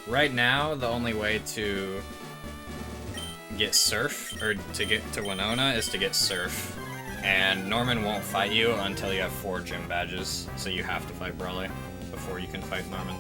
Right now, the only way to get Surf, or to get to Winona, is to get Surf. And Norman won't fight you until you have 4 gym badges, so you have to fight Brawly before you can fight Norman.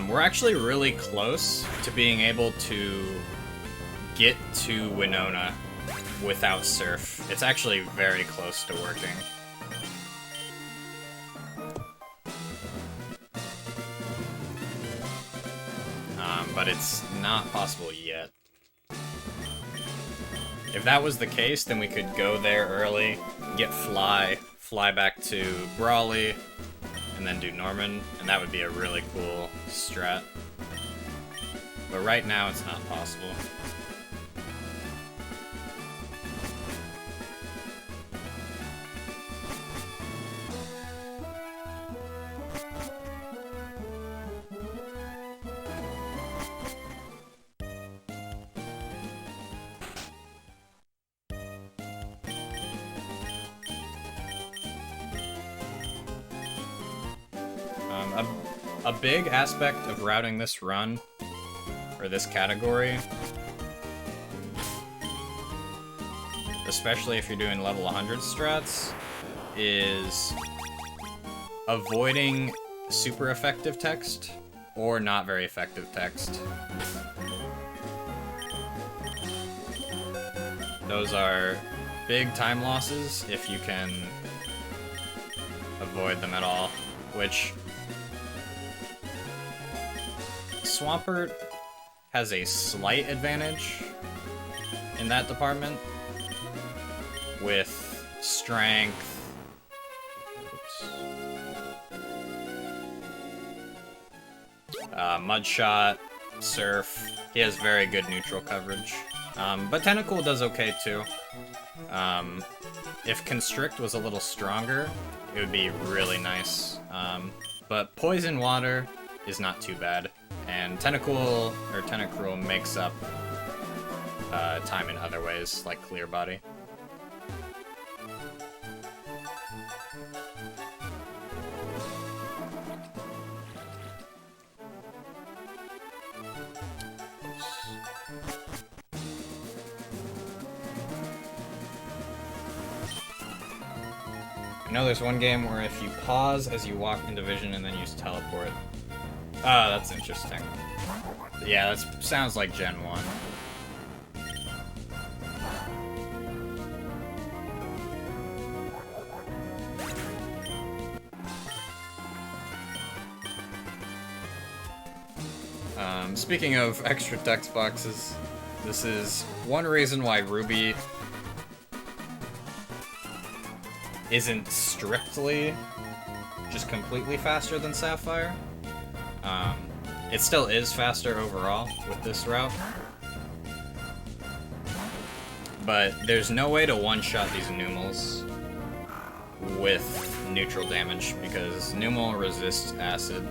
We're actually really close to being able to get to Winona without Surf. It's actually very close to working. But it's not possible yet. If that was the case, then we could go there early, get Fly back to Brawly, and then do Norman, and that would be a really cool strat. But right now, it's not possible. A big aspect of routing this run, or this category, especially if you're doing level 100 strats, is avoiding super effective text or not very effective text. Those are big time losses if you can avoid them at all, which Swampert has a slight advantage in that department with strength. Mudshot, Surf. He has very good neutral coverage. But Tentacool does okay too. If Constrict was a little stronger, it would be really nice. But Poison Water is not too bad. And Tentacruel makes up time in other ways, like Clear Body. I know there's one game where if you pause as you walk into vision and then use teleport. Oh, that's interesting. Yeah, that sounds like Gen 1. Speaking of extra text boxes, this is one reason why Ruby isn't strictly just completely faster than Sapphire. It still is faster overall with this route, but there's no way to one-shot these Numels with neutral damage because Numel resists acid,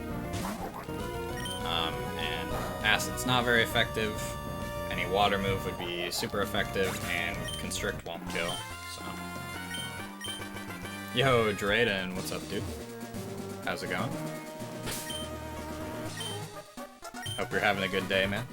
and acid's not very effective. Any water move would be super effective, and Constrict won't kill. So, yo, Drayden, what's up, dude? How's it going? Hope you're having a good day, man.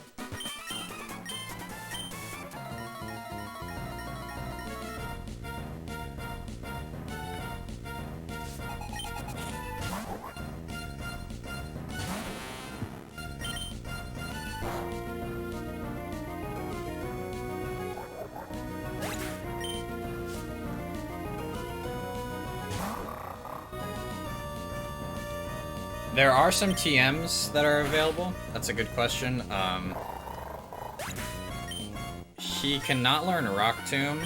There are some TMs that are available. That's a good question. He cannot learn Rock Tomb,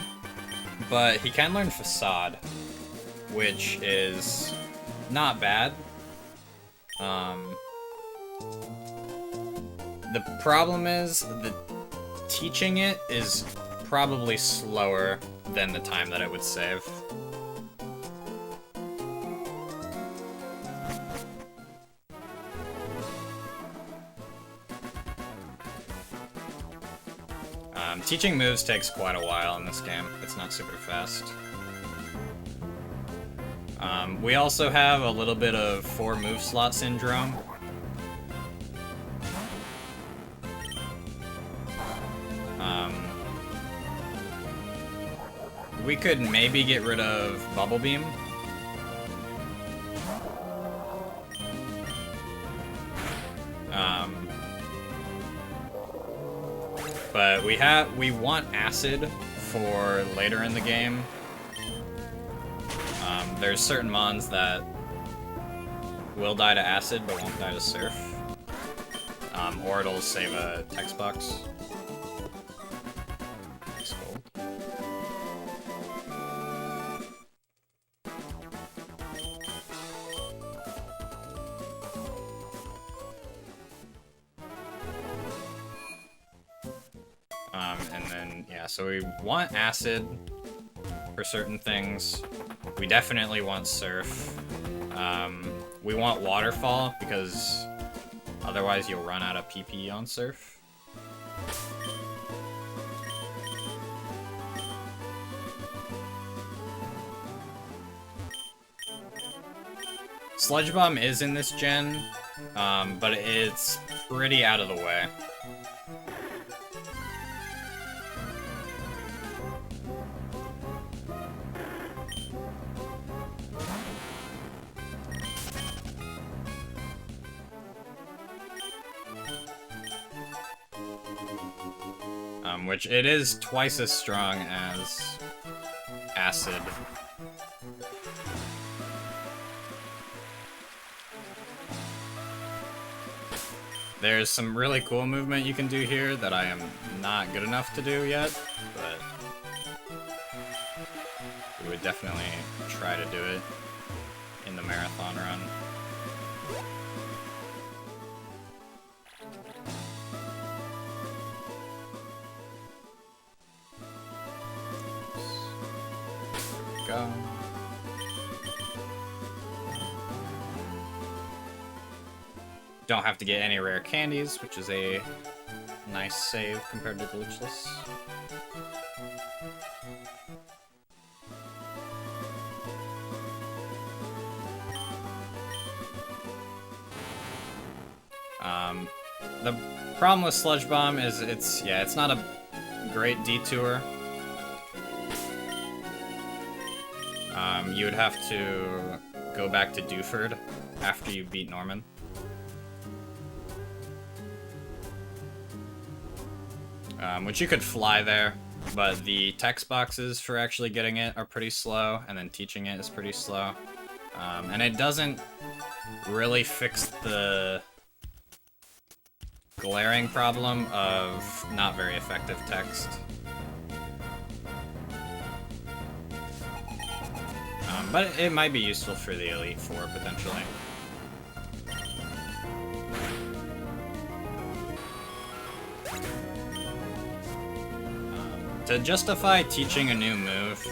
but he can learn Facade, which is not bad. The problem is that teaching it is probably slower than the time that it would save. Teaching moves takes quite a while in this game. It's not super fast. We also have a little bit of 4 move slot syndrome. We could maybe get rid of Bubble Beam. But we want Acid for later in the game. There's certain mons that will die to Acid but won't die to Surf. Or it'll save a text box. And then, yeah, so we want Acid for certain things. We definitely want Surf. We want Waterfall, because otherwise you'll run out of PP on Surf. Sludge Bomb is in this gen, but it's pretty out of the way. Which it is twice as strong as Acid. There's some really cool movement you can do here that I am not good enough to do yet, but we would definitely try to do it in the marathon run. Go. Don't have to get any rare candies, which is a nice save compared to glitchless. The problem with Sludge Bomb is it's not a great detour. You would have to go back to Dewford after you beat Norman. Which you could fly there, but the text boxes for actually getting it are pretty slow, and then teaching it is pretty slow. And it doesn't really fix the glaring problem of not very effective text. But it might be useful for the Elite Four, potentially. To justify teaching a new move,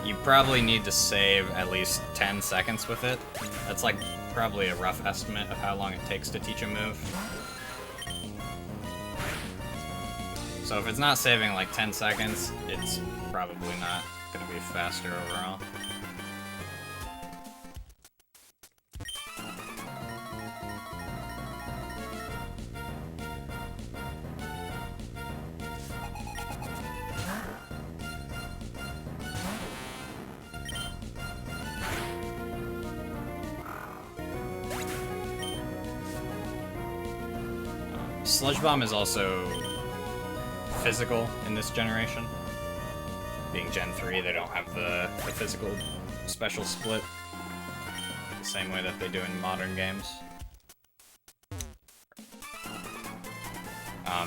you probably need to save at least 10 seconds with it. That's like probably a rough estimate of how long it takes to teach a move. So if it's not saving like 10 seconds, it's probably not going to be faster overall. Sludge Bomb is also physical in this generation. Being Gen 3, they don't have the physical special split the same way that they do in modern games.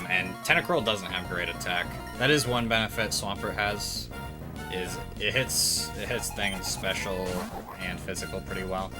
And Tentacool doesn't have great attack. That is one benefit Swampert has, is it hits things special and physical pretty well.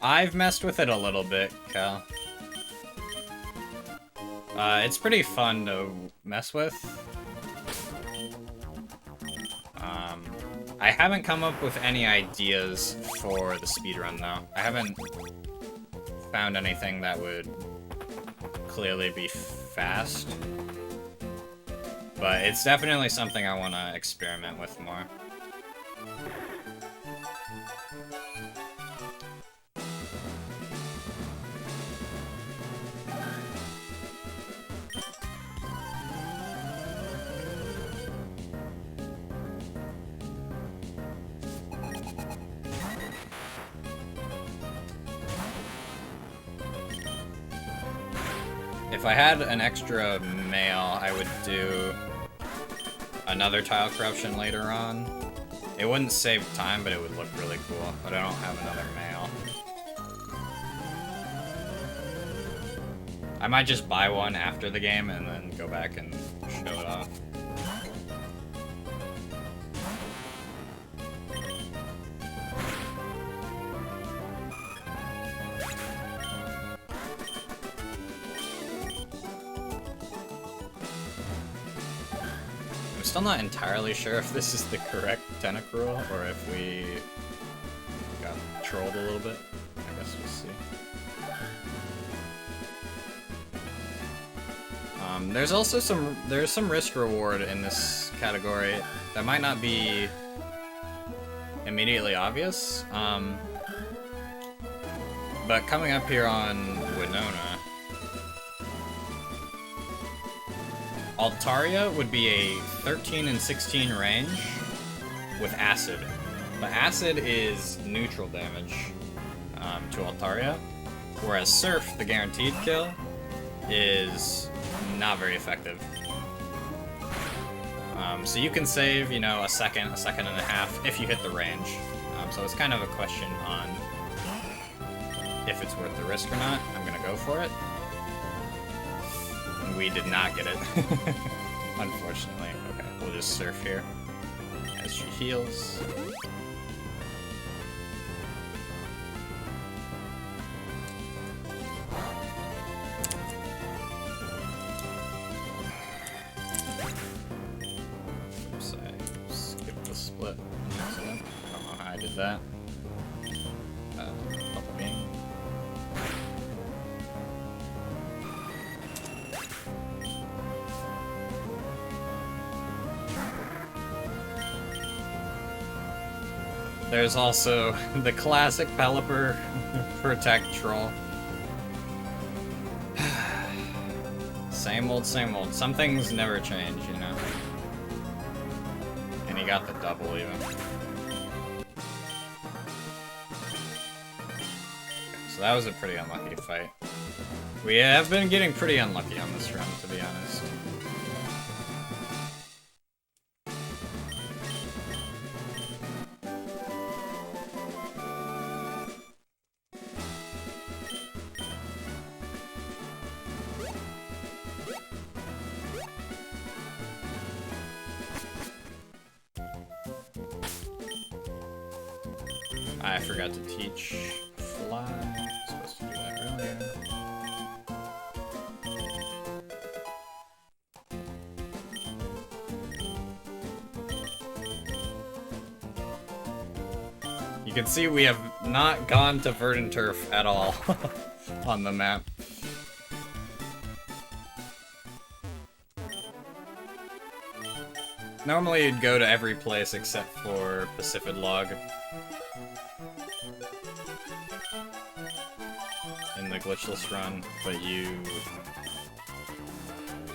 I've messed with it a little bit, Cal. It's pretty fun to mess with. I haven't come up with any ideas for the speedrun, though. I haven't found anything that would clearly be fast. But it's definitely something I want to experiment with more. If I had an extra mail, I would do another tile corruption later on. It wouldn't save time, but it would look really cool. But I don't have another mail. I might just buy one after the game and then go back and show it off. Still not entirely sure if this is the correct Tentacool or if we got trolled a little bit. I guess we'll see. There's also some risk reward in this category that might not be immediately obvious. But coming up here on Winona, Altaria would be a 13 and 16 range with Acid. But Acid is neutral damage to Altaria, whereas Surf, the guaranteed kill, is not very effective. So you can save, you know, a second and a half if you hit the range. So it's kind of a question on if it's worth the risk or not. I'm gonna go for it. We did not get it, unfortunately. Okay, we'll just Surf here as she heals. Oops, I skipped the split. Excellent. I don't know how I did that. Bubble game. There's also the classic Pelipper Protect Troll. Same old, same old. Some things never change, you know? And he got the double even. So that was a pretty unlucky fight. We have been getting pretty unlucky on this run, to be honest. I forgot to teach Fly. I was supposed to do that earlier. You can see we have not gone to Verdant Turf at all on the map. Normally you'd go to every place except for Pacific Log. In the glitchless run, but you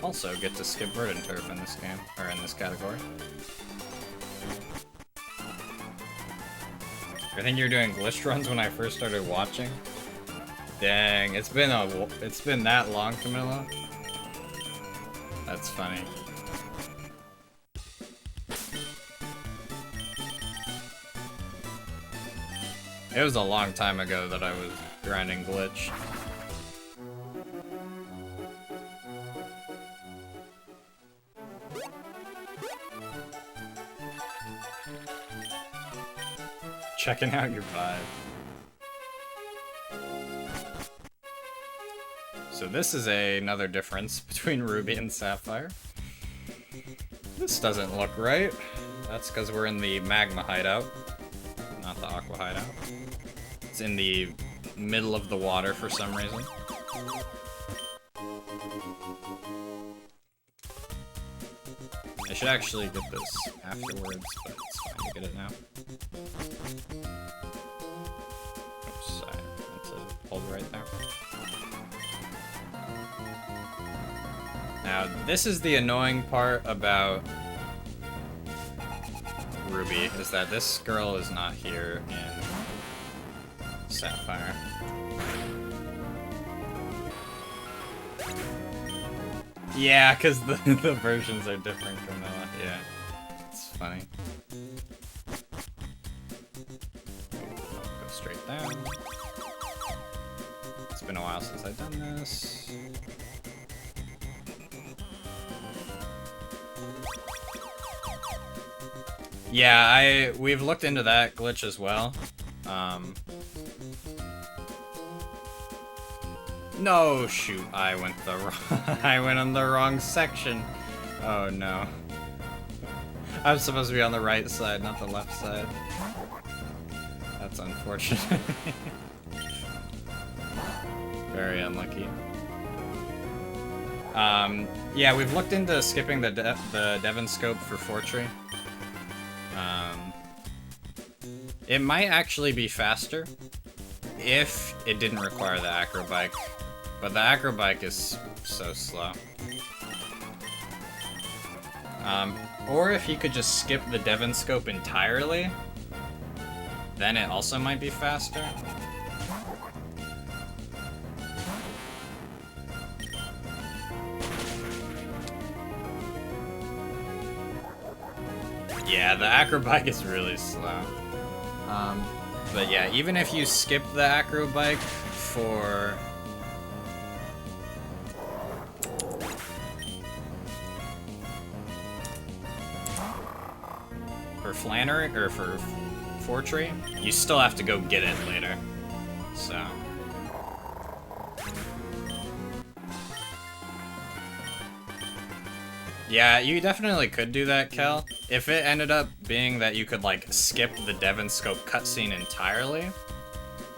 also get to skip Verdant Turf in this game, or in this category. I think you were doing glitch runs when I first started watching. Dang, it's been that long, Camilla. That's funny. It was a long time ago that I was grinding glitch. Checking out your vibe. So this is another difference between Ruby and Sapphire. This doesn't look right. That's because we're in the magma hideout, not the aqua hideout. It's in the middle of the water for some reason. I should actually get this afterwards, but it's fine to get it now. Oops, I meant to hold right there. Now, this is the annoying part about Ruby, is that this girl is not here in Sapphire. Yeah, because the versions are different from Noah. Yeah, it's funny. Go straight down. It's been a while since I've done this. Yeah, we've looked into that glitch as well. No, shoot, I went on the wrong section. Oh no. I'm supposed to be on the right side, not the left side. That's unfortunate. Very unlucky. Yeah, we've looked into skipping the Devon scope for Fortree. It might actually be faster if it didn't require the acro bike, but the acro bike is so slow. Or if you could just skip the Devon scope entirely, then it also might be faster. Yeah, the acro bike is really slow. But yeah, even if you skip the acro bike for Flannery, or for Fortree, you still have to go get it later. So. Yeah, you definitely could do that, Kel. If it ended up being that you could, like, skip the Devon scope cutscene entirely,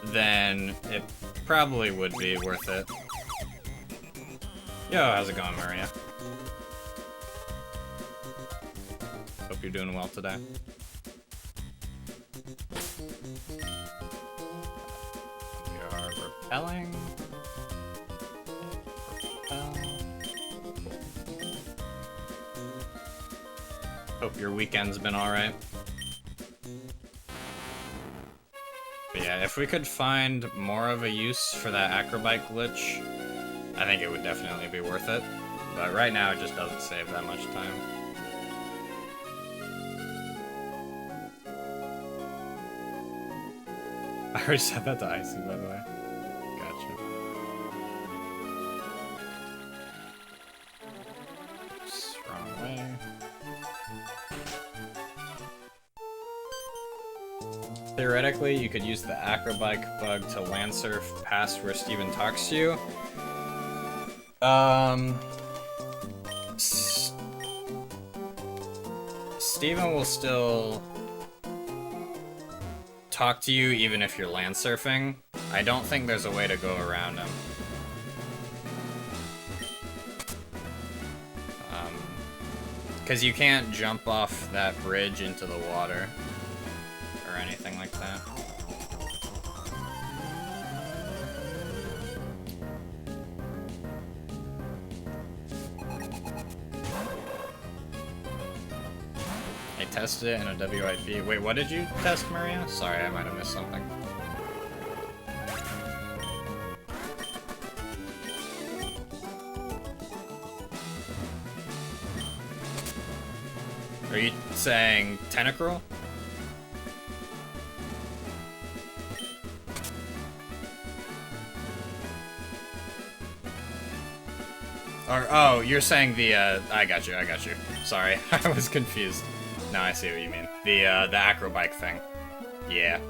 then it probably would be worth it. Yo, how's it going, Maria? Hope you're doing well today. We are repelling. Repel. Hope your weekend's been alright. But yeah, if we could find more of a use for that acrobike glitch, I think it would definitely be worth it. But right now it just doesn't save that much time. I already said that to Icy, by the way. Gotcha. Oops, wrong way. Theoretically, you could use the acrobike bug to land surf past where Steven talks to you. Steven will still talk to you even if you're land surfing. I don't think there's a way to go around him. Because you can't jump off that bridge into the water or anything like that. tested it in a WIP. Wait, what did you test, Maria? Sorry, I might have missed something. Are you saying Tentacool? Or, oh, you're saying the, I got you. Sorry, I was confused. No, I see what you mean. The acrobike thing. Yeah.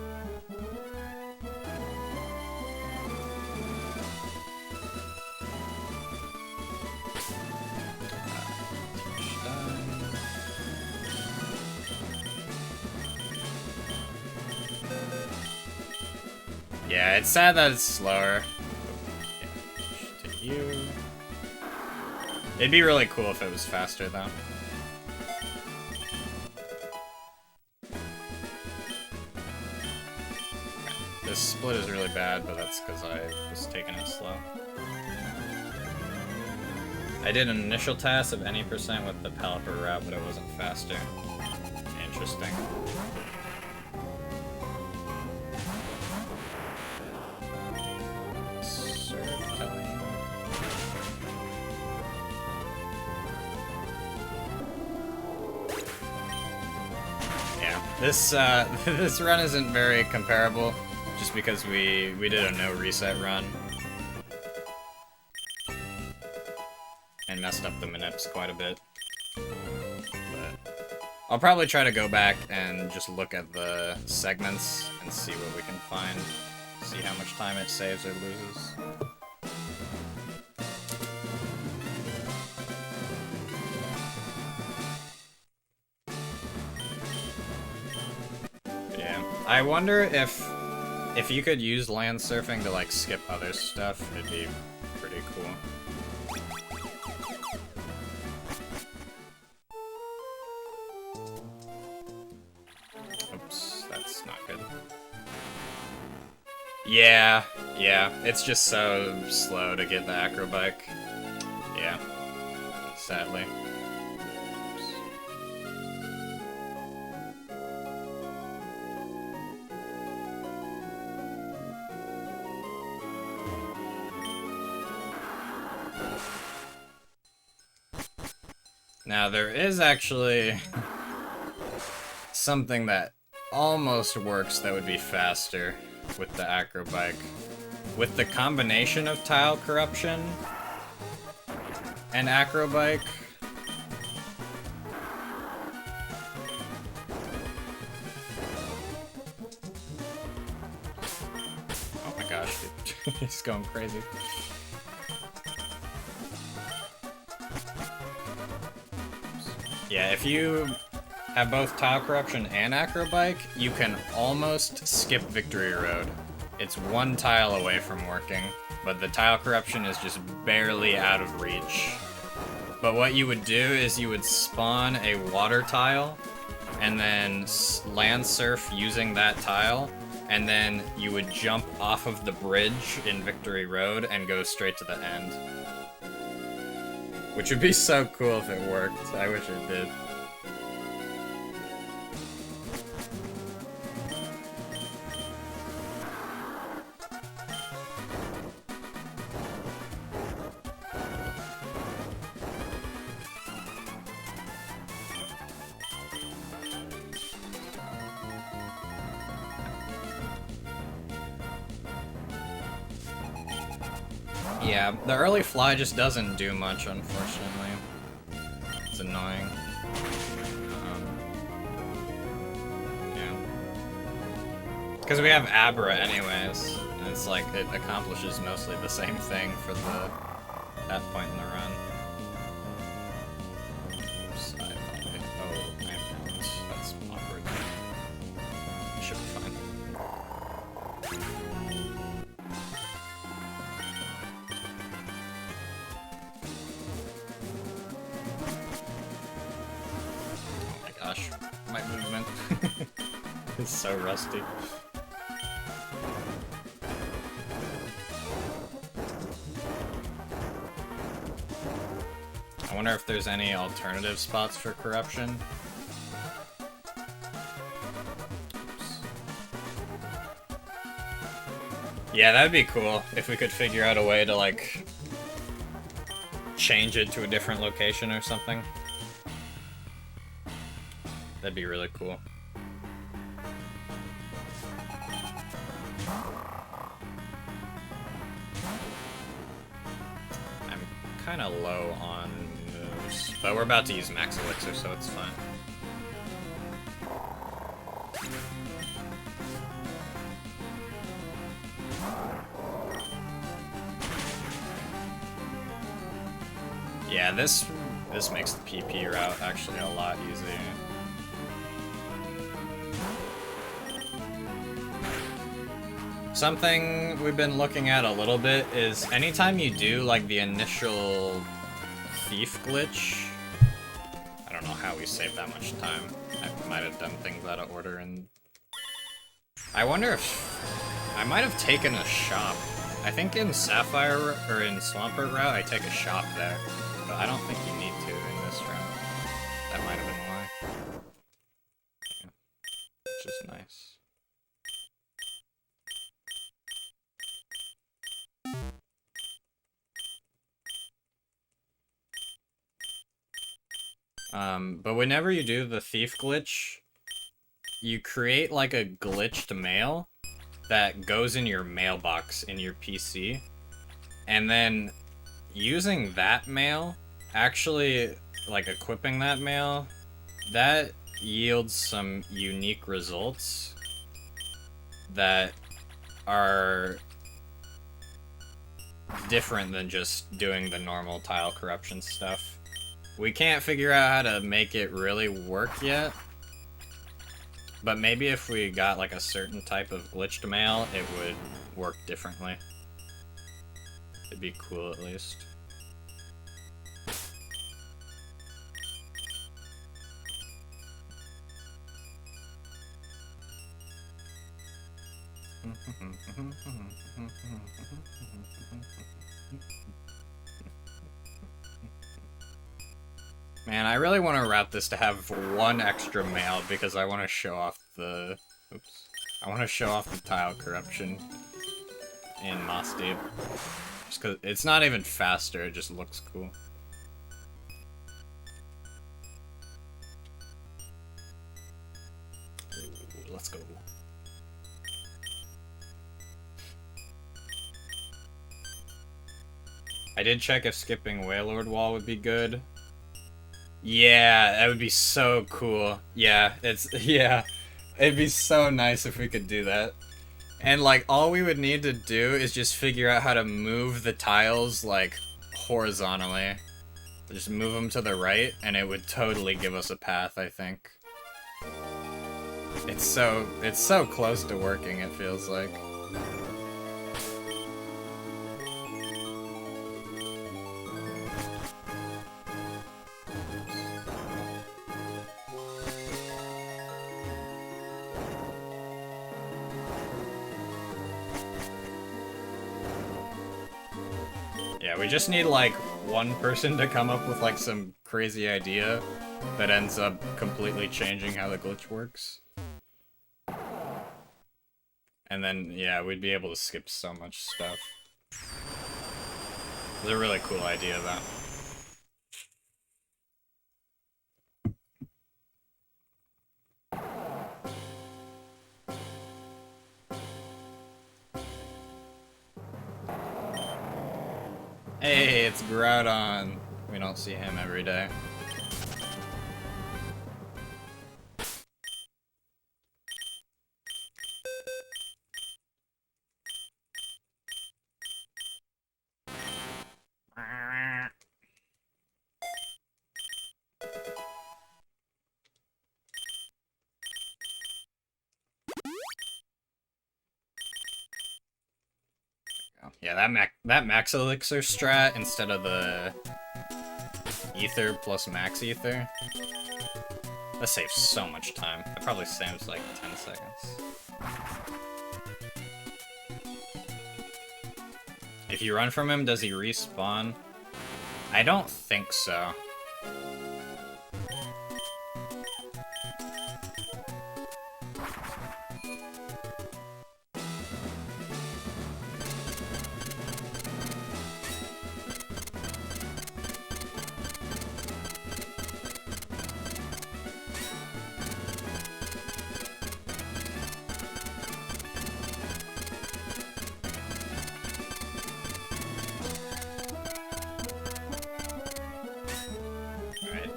Yeah, it's sad that it's slower. Yeah, to you. It'd be really cool if it was faster, though. This split is really bad, but that's because I was taking it slow. I did an initial task of any percent with the Pelipper route, but it wasn't faster. Interesting. This this run isn't very comparable, just because we did a no reset run and messed up the manips quite a bit. But I'll probably try to go back and just look at the segments and see what we can find, see how much time it saves or loses. I wonder if you could use land surfing to like skip other stuff, it'd be pretty cool. Oops, that's not good. Yeah, it's just so slow to get the acrobike. Yeah, sadly. Now, there is actually something that almost works that would be faster with the acrobike. With the combination of tile corruption and acrobike, oh my gosh, dude. He's going crazy. Yeah, if you have both tile corruption and acrobike, you can almost skip Victory Road. It's one tile away from working, but the tile corruption is just barely out of reach. But what you would do is you would spawn a water tile, and then land surf using that tile, and then you would jump off of the bridge in Victory Road and go straight to the end. Which would be so cool if it worked. I wish it did. Yeah, the early fly just doesn't do much, unfortunately. It's annoying. Yeah. Because we have Abra anyways, and it's like, it accomplishes mostly the same thing for that point in the run. Oops, I can't. That's awkward. Should be fine. My movement is so rusty. I wonder if there's any alternative spots for corruption. Yeah, that'd be cool if we could figure out a way to, like, change it to a different location or something. That'd be really cool. I'm kind of low on moves, but we're about to use Max Elixir, so it's fine. Yeah, this makes the PP route actually a lot easier. Something we've been looking at a little bit is anytime you do like the initial thief glitch, I don't know how we saved that much time. I might have done things out of order, and I wonder if I might have taken a shop. I think in Sapphire or in Swampert route I take a shop there. But I don't think you need to in this round. That might have been why. Yeah. Which is nice. But whenever you do the thief glitch, you create like a glitched mail that goes in your mailbox in your PC. And then using that mail, actually, like, equipping that mail, that yields some unique results that are different than just doing the normal tile corruption stuff. We can't figure out how to make it really work yet, but maybe if we got, like, a certain type of glitched mail, it would work differently. It'd be cool, at least. Man, I really want to route this to have one extra mail because I want to show off the... Oops. I want to show off the tile corruption in Moss Deep. Just because it's not even faster, it just looks cool. Ooh, let's go. I did check if skipping Wailord Wall would be good. Yeah, that would be so cool. Yeah, yeah. It'd be so nice if we could do that. And, like, all we would need to do is just figure out how to move the tiles, like, horizontally. Just move them to the right, and it would totally give us a path, I think. It's so close to working, it feels like. Yeah, we just need, like, one person to come up with, like, some crazy idea that ends up completely changing how the glitch works. And then, yeah, we'd be able to skip so much stuff. It's a really cool idea, though. Hey, it's Groudon. We don't see him every day. Yeah, that Max Elixir strat instead of the Ether plus Max Ether. That saves so much time. That probably saves like 10 seconds. If you run from him, does he respawn? I don't think so.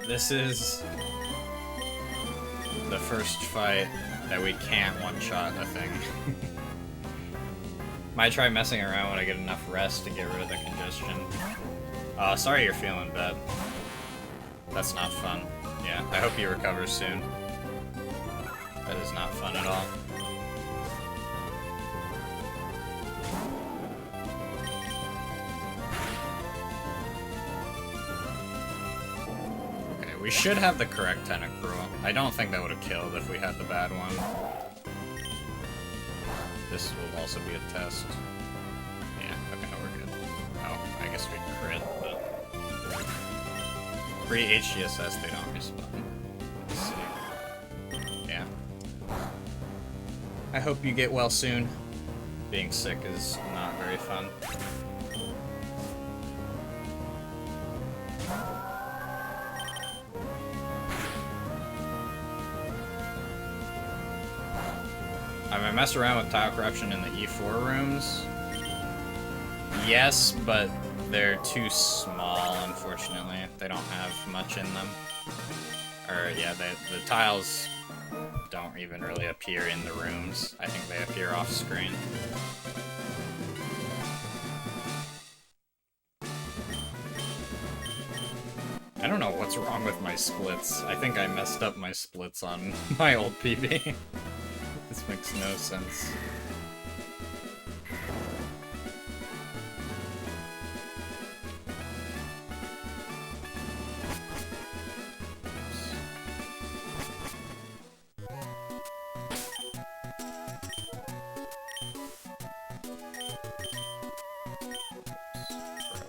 This is the first fight that we can't one-shot a thing. Might try messing around when I get enough rest to get rid of the congestion. Sorry you're feeling bad. That's not fun. Yeah, I hope you recover soon. That is not fun at all. Okay, we should have the correct Tentacool. I don't think that would have killed if we had the bad one. This will also be a test. Yeah, okay, we're good. Oh, I guess we crit, but... Pre-HGSS, they don't respawn. Let's see. Yeah. I hope you get well soon. Being sick is not very fun. I mean, mess around with tile corruption in the E4 rooms. Yes, but they're too small, unfortunately. They don't have much in them. Or, yeah, the tiles don't even really appear in the rooms. I think they appear off screen. I don't know what's wrong with my splits. I think I messed up my splits on my old PB. This makes no sense.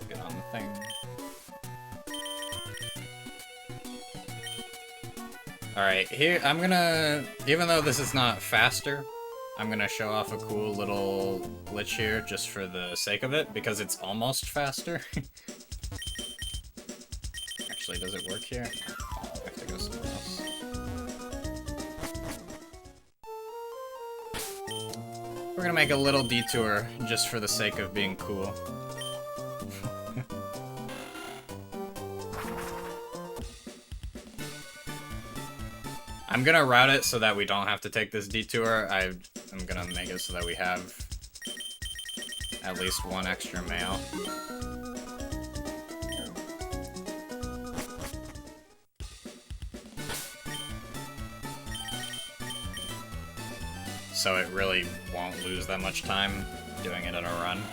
Get on the thing. Alright, here, I'm gonna, even though this is not faster, I'm gonna show off a cool little glitch here just for the sake of it, because it's almost faster. Actually, does it work here? I have to go somewhere else. We're gonna make a little detour just for the sake of being cool. I'm gonna route it so that we don't have to take this detour. I'm gonna make it so that we have at least one extra mail. So it really won't lose that much time doing it in a run.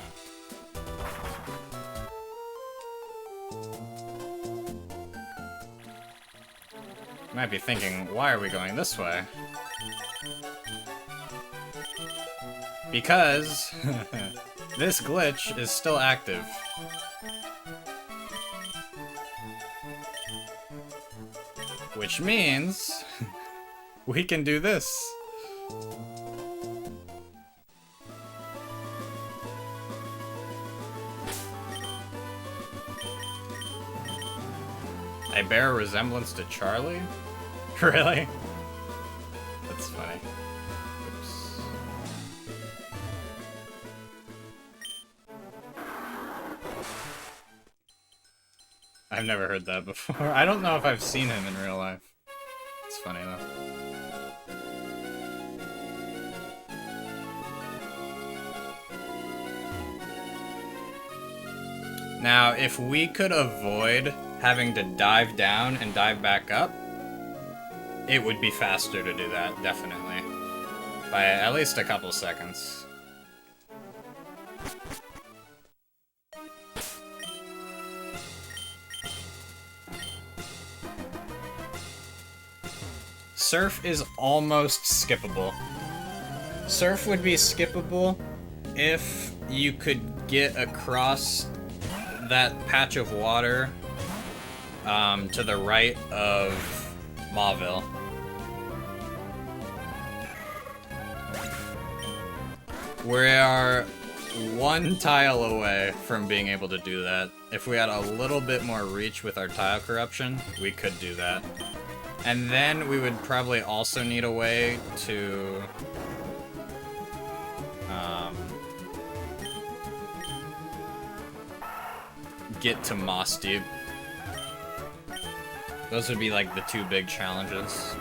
You might be thinking, why are we going this way? Because this glitch is still active. Which means we can do this. I bear a resemblance to Charlie? Really? That's funny. Oops. I've never heard that before. I don't know if I've seen him in real life. It's funny though. Now, if we could avoid having to dive down and dive back up, it would be faster to do that, definitely. By at least a couple seconds. Surf is almost skippable. Surf would be skippable if you could get across that patch of water to the right of Mauville. We are one tile away from being able to do that. If we had a little bit more reach with our tile corruption, we could do that. And then we would probably also need a way to get to Moss Deep. Those would be like the two big challenges.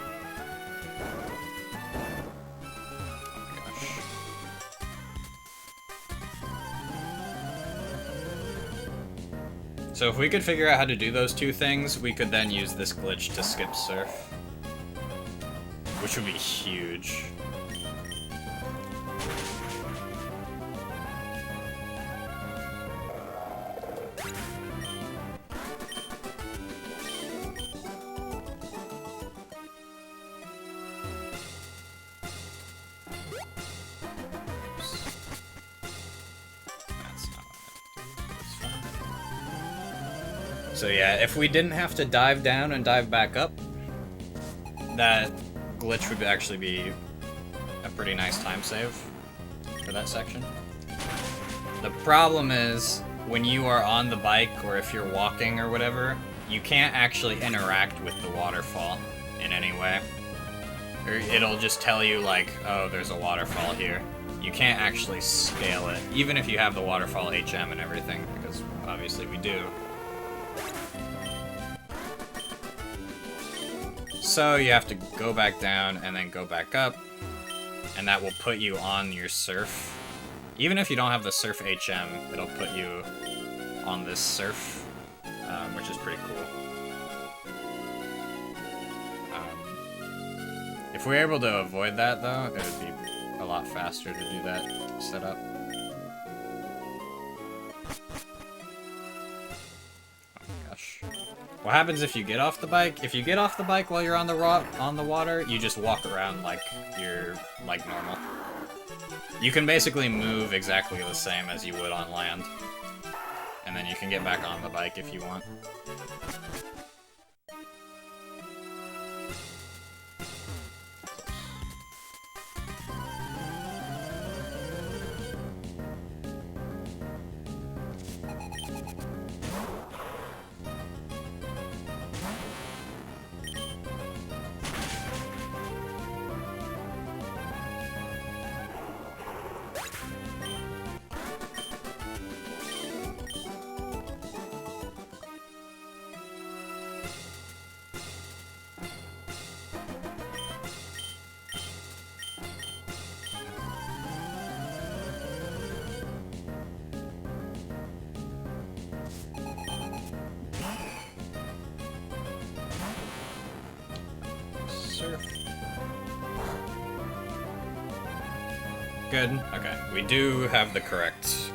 So if we could figure out how to do those two things, we could then use this glitch to skip surf. Which would be huge. So yeah, if we didn't have to dive down and dive back up, that glitch would actually be a pretty nice time save for that section. The problem is, when you are on the bike, or if you're walking or whatever, you can't actually interact with the waterfall in any way. Or it'll just tell you like, oh, there's a waterfall here. You can't actually scale it, even if you have the waterfall HM and everything, because obviously we do. So you have to go back down and then go back up, and that will put you on your surf. Even if you don't have the surf HM, it'll put you on this surf, which is pretty cool. If we're able to avoid that though, it would be a lot faster to do that setup. What happens if you get off the bike? If you get off the bike while you're on the water, you just walk around like you're like normal. You can basically move exactly the same as you would on land. And then you can get back on the bike if you want. Good. Okay, we do have the correct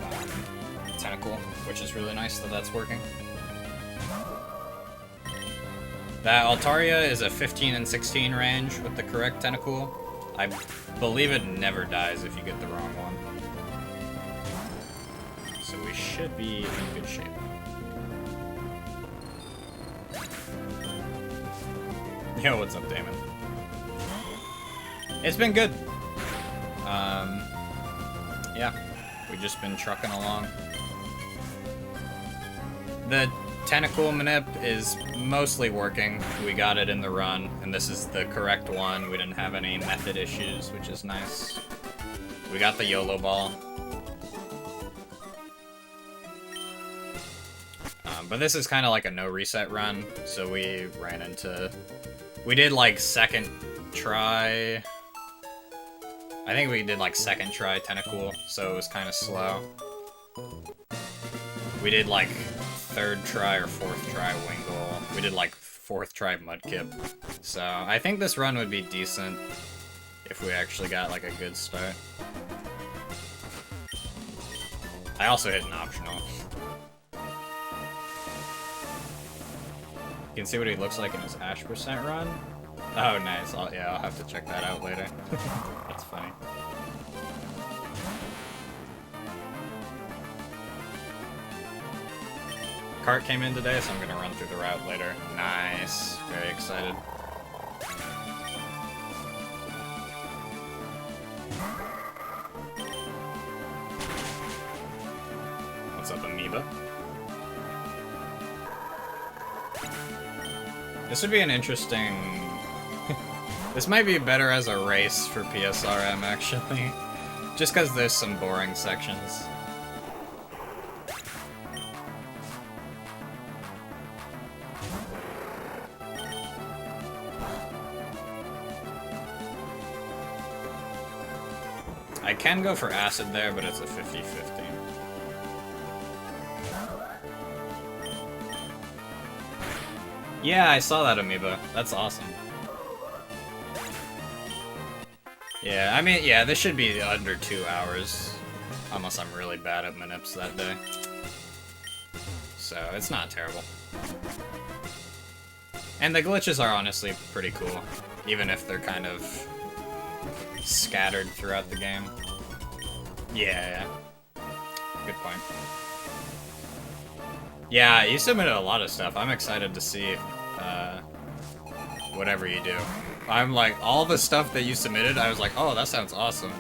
Tentacool, which is really nice that that's working. That Altaria is a 15 and 16 range with the correct Tentacool. I believe it never dies if you get the wrong one. So we should be in good shape. Yo, what's up, Damon? It's been good. Yeah, we've just been trucking along. The Tentacool manip is mostly working. We got it in the run, and this is the correct one. We didn't have any method issues, which is nice. We got the YOLO ball. But this is kind of like a no reset run, so we ran into... We did like second try... I think we did like second try Tentacool, so it was kind of slow. We did like third try or fourth try Wingull. We did like fourth try Mudkip. So I think this run would be decent if we actually got like a good start. I also hit an optional. You can see what he looks like in his Ash percent run. Oh, nice. Yeah, I'll have to check that out later. That's funny. Cart came in today, so I'm gonna run through the route later. Nice. Very excited. What's up, Amoeba? This would be an interesting... This might be better as a race for PSRM, actually. Just because there's some boring sections. I can go for acid there, but it's a 50-50. Yeah, I saw that amoeba. That's awesome. Yeah, I mean, yeah, this should be under 2 hours. Unless I'm really bad at manips that day. So, it's not terrible. And the glitches are honestly pretty cool. Even if they're kind of scattered throughout the game. Yeah. Good point. Yeah, you submitted a lot of stuff. I'm excited to see whatever you do. I'm like, all the stuff that you submitted, I was like, oh, that sounds awesome.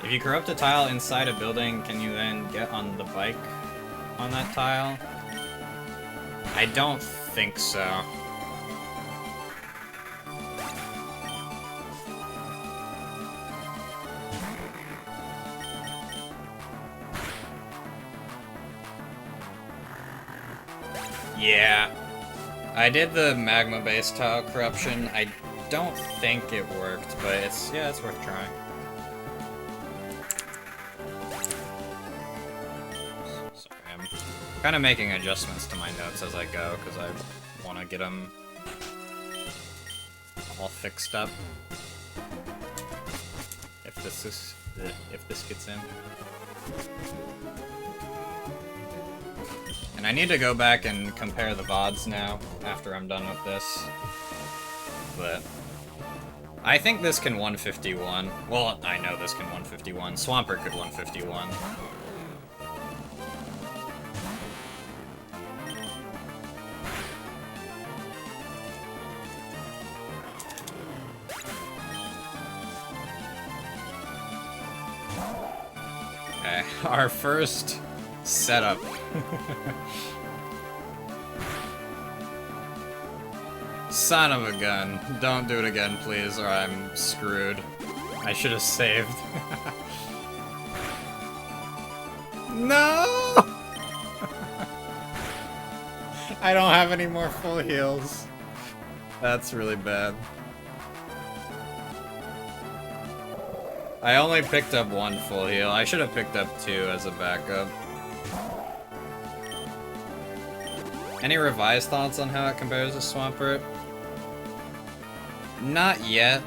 If you corrupt a tile inside a building, can you then get on the bike on that tile? I don't think so. Yeah. I did the magma-based tile corruption. I don't think it worked, but it's worth trying. Kind of making adjustments to my notes as I go, because I want to get them all fixed up. If this gets in. And I need to go back and compare the VODs now, after I'm done with this. But I think this can 151. Well, I know this can 151. Swampert could 151. Our first setup. Son of a gun. Don't do it again, please, or I'm screwed. I should have saved. No! I don't have any more full heals. That's really bad. I only picked up 1 full heal. I should have picked up 2 as a backup. Any revised thoughts on how it compares to Swampert? Not yet.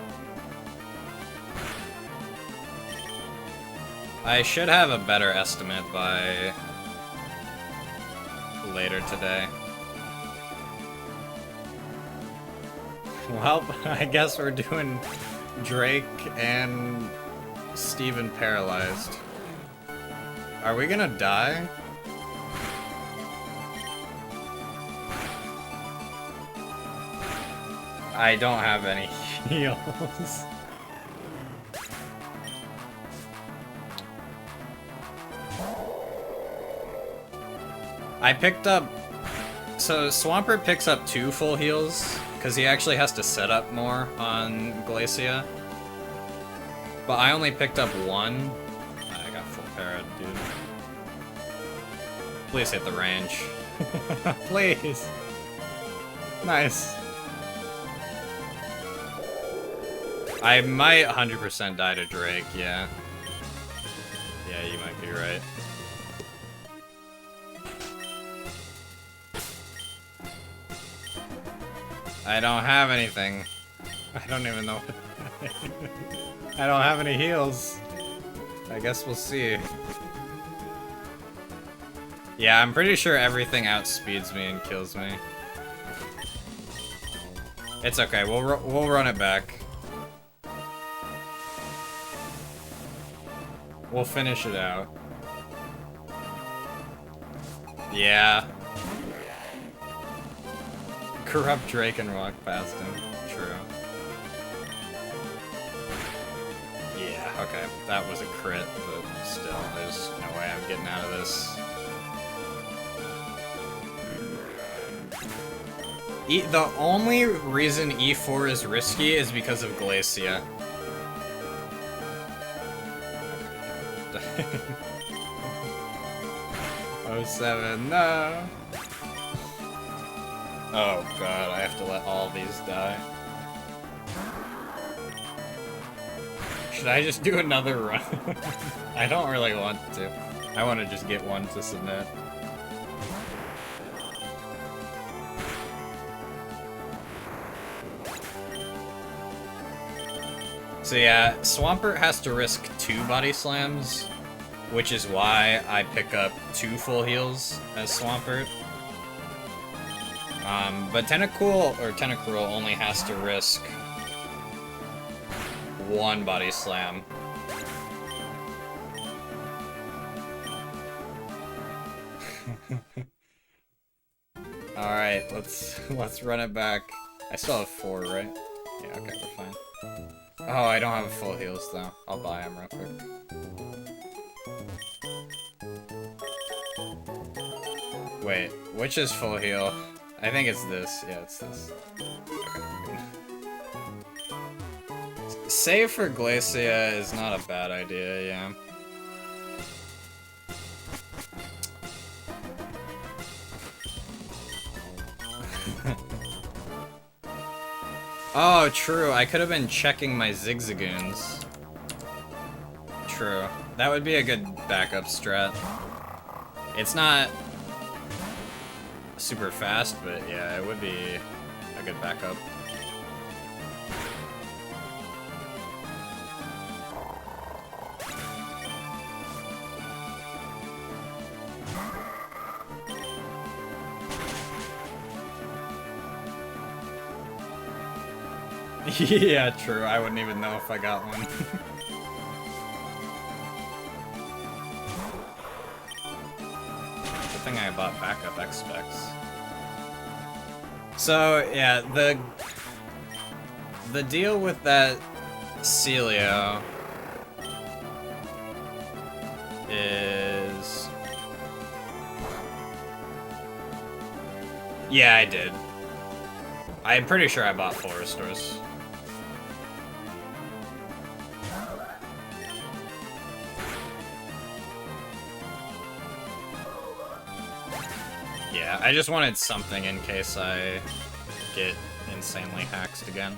I should have a better estimate by later today. Well, I guess we're doing Drake and Steven paralyzed. Are we gonna die? I don't have any heals. I picked up... So Swampert picks up 2 full heals, because he actually has to set up more on Glacia. But I only picked up 1. I got full para, dude. Please hit the range. Please. Nice. I might 100% die to Drake, yeah. Yeah, you might be right. I don't have anything. I don't even know. I don't have any heals. I guess we'll see. Yeah, I'm pretty sure everything outspeeds me and kills me. It's okay, we'll run it back. We'll finish it out. Yeah. Corrupt Drake and walk past him. True. Yeah, okay. That was a crit, but still, there's no way I'm getting out of this. The only reason E4 is risky is because of Glacia. Oh 07, no! Oh god, I have to let all these die. Should I just do another run? I don't really want to. I want to just get one to submit. So yeah, Swampert has to risk 2 body slams, which is why I pick up 2 full heals as Swampert. But Tentacool only has to risk 1 body slam. Alright, let's run it back. I still have 4, right? Yeah, okay, we're fine. Oh, I don't have full heals though. I'll buy them real quick. Wait, which is full heal? I think it's this. Yeah, it's this. Okay. Save for Glacia is not a bad idea, yeah. Oh, true. I could have been checking my Zigzagoons. True. That would be a good backup strat. It's not super fast, but yeah, it would be a good backup. Yeah, true. I wouldn't even know if I got one. Good thing I bought backup X-Specs. So, yeah, the deal with that Celio is... Yeah, I did. I'm pretty sure I bought full restores. Yeah, I just wanted something in case I get insanely hacked again.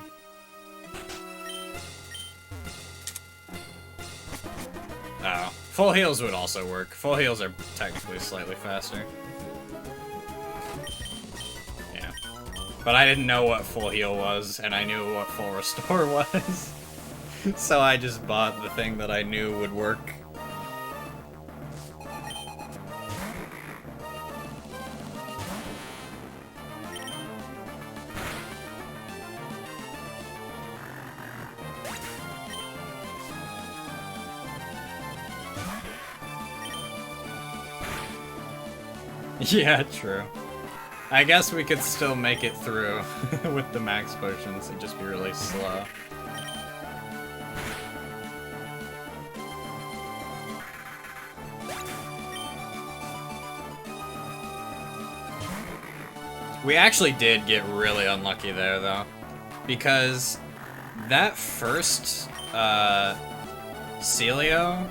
Oh, full heals would also work. Full heals are technically slightly faster. Yeah. But I didn't know what full heal was, and I knew what full restore was. So I just bought the thing that I knew would work. Yeah, true. I guess we could still make it through with the max potions. It'd just be really slow. We actually did get really unlucky there, though. Because that first, Celio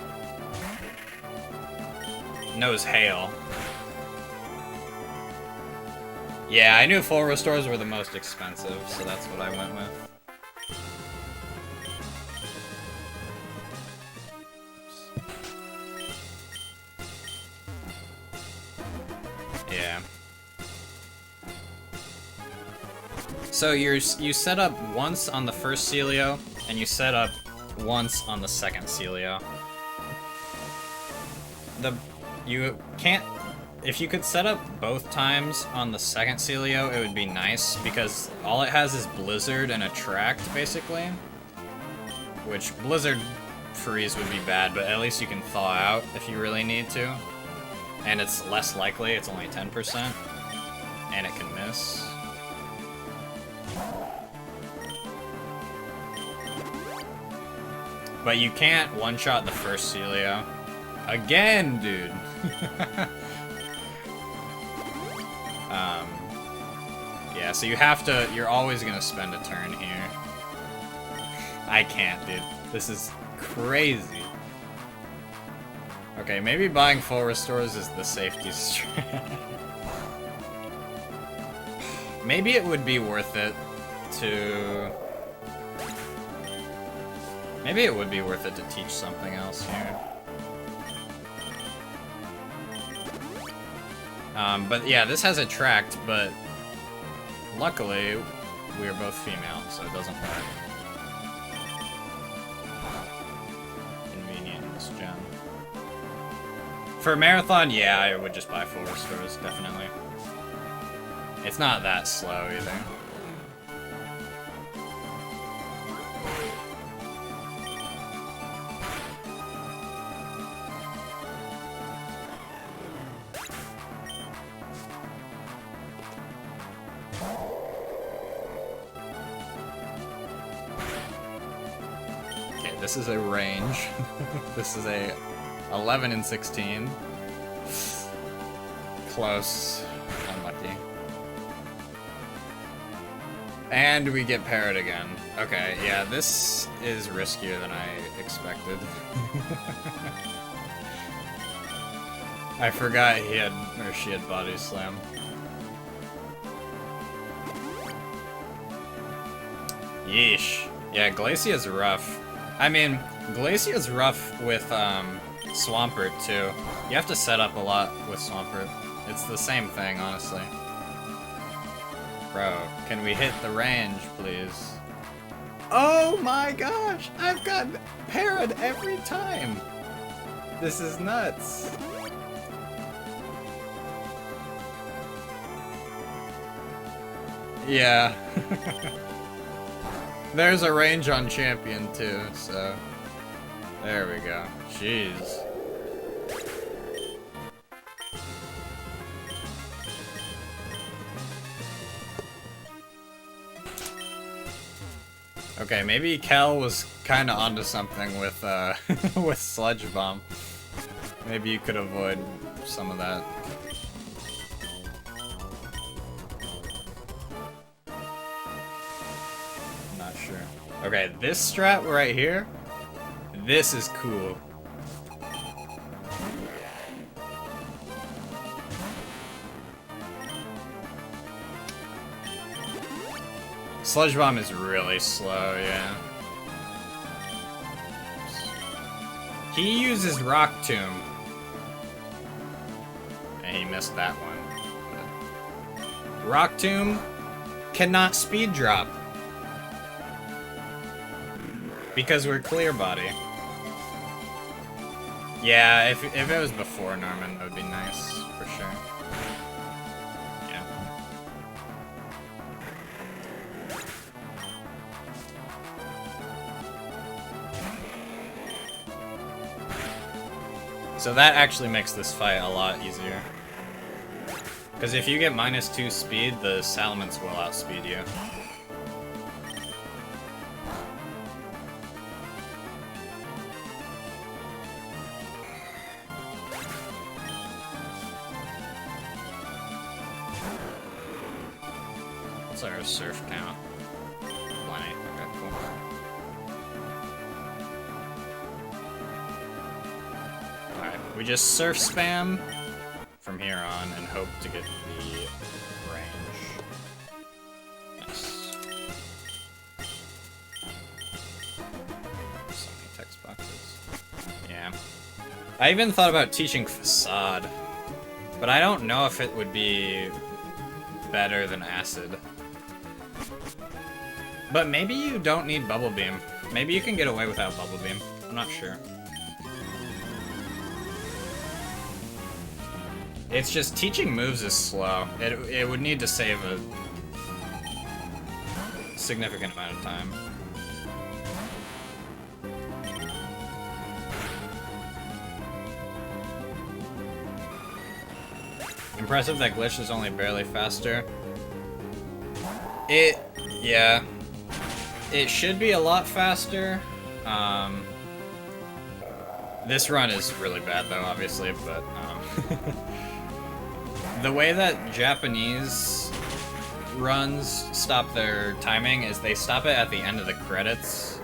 knows Hail. Yeah, I knew full restores were the most expensive, so that's what I went with. Yeah. So you set up once on the first Celio, and you set up once on the second Celio. You can't... If you could set up both times on the second Celio, it would be nice, because all it has is Blizzard and Attract, basically. Which, Blizzard freeze would be bad, but at least you can thaw out if you really need to. And it's less likely, it's only 10%. And it can miss. But you can't one-shot the first Celio. Again, dude! Yeah, so you have to, you're always gonna spend a turn here. I can't, dude. This is crazy. Okay, maybe buying full restores is the safety strat. Maybe it would be worth it to... Maybe it would be worth it to teach something else here. But yeah, this has attract, but luckily we are both female, so it doesn't work. Convenient in this gem. For marathon, yeah, I would just buy full restores, definitely. It's not that slow either. This is a range. This is a 11 and 16. Close. Unlucky. And we get parrot again. Okay, yeah, this is riskier than I expected. I forgot he had, or she had body slam. Yeesh. Yeah, Glacier's rough. I mean, Glacier's rough with Swampert too. You have to set up a lot with Swampert. It's the same thing, honestly. Bro, can we hit the range, please? Oh my gosh! I've got parrot every time! This is nuts. Yeah. There's a range on champion too, so there we go. Jeez. Okay, maybe Kel was kind of onto something with with Sludge Bomb. Maybe you could avoid some of that. Okay, this strat right here, this is cool. Sludge Bomb is really slow, yeah. He uses Rock Tomb. And he missed that one. But Rock Tomb cannot speed drop. Because we're clear body. Yeah, if it was before Norman, that would be nice, for sure. Yeah. So that actually makes this fight a lot easier. Because if you get -2 speed, the Salamence will outspeed you. Our surf count. 20. Okay, cool. Alright, we just surf spam from here on and hope to get the range. Nice. So many text boxes. Yeah. I even thought about teaching Facade, but I don't know if it would be better than Acid. But maybe you don't need Bubble Beam. Maybe you can get away without Bubble Beam. I'm not sure. It's just teaching moves is slow. It would need to save a significant amount of time. Impressive that Glitch is only barely faster. Yeah. It should be a lot faster. This run is really bad though, obviously, but the way that Japanese runs stop their timing is they stop it at the end of the credits.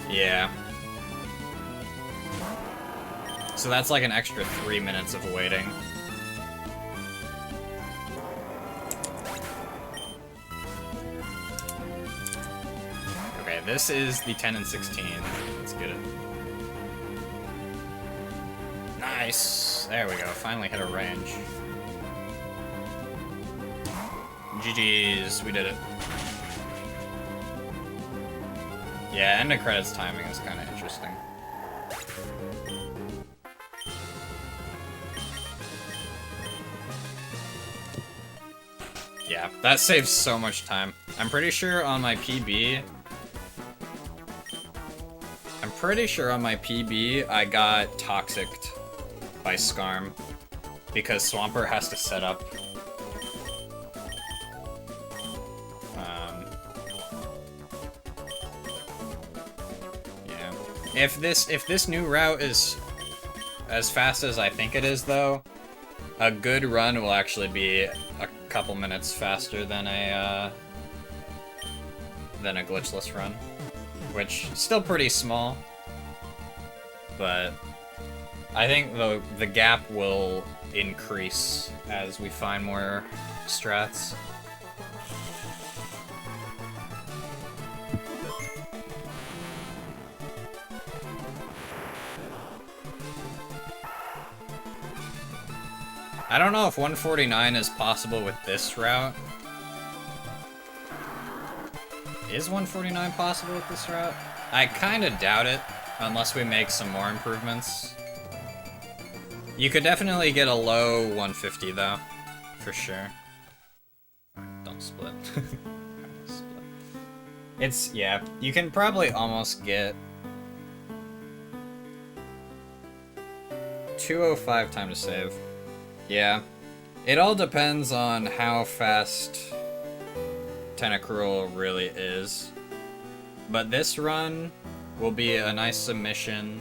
Yeah. So that's like an extra 3 minutes of waiting. Okay, this is the 10 and 16. Let's get it. Nice! There we go, finally hit a range. GG's, we did it. Yeah, end of credits timing is kind of interesting. Yeah, that saves so much time. I'm pretty sure on my PB... I got toxiced by Skarm because Swampert has to set up. Yeah. If this new route is as fast as I think it is, though, a good run will actually be a couple minutes faster than a glitchless run, which is still pretty small, but I think the gap will increase as we find more strats. I don't know if 149 is possible with this route. Is 149 possible with this route? I kinda doubt it, unless we make some more improvements. You could definitely get a low 150 though, for sure. Don't split. It's, yeah, you can probably almost get 205 time to save. Yeah, it all depends on how fast Tentacool really is. But this run will be a nice submission,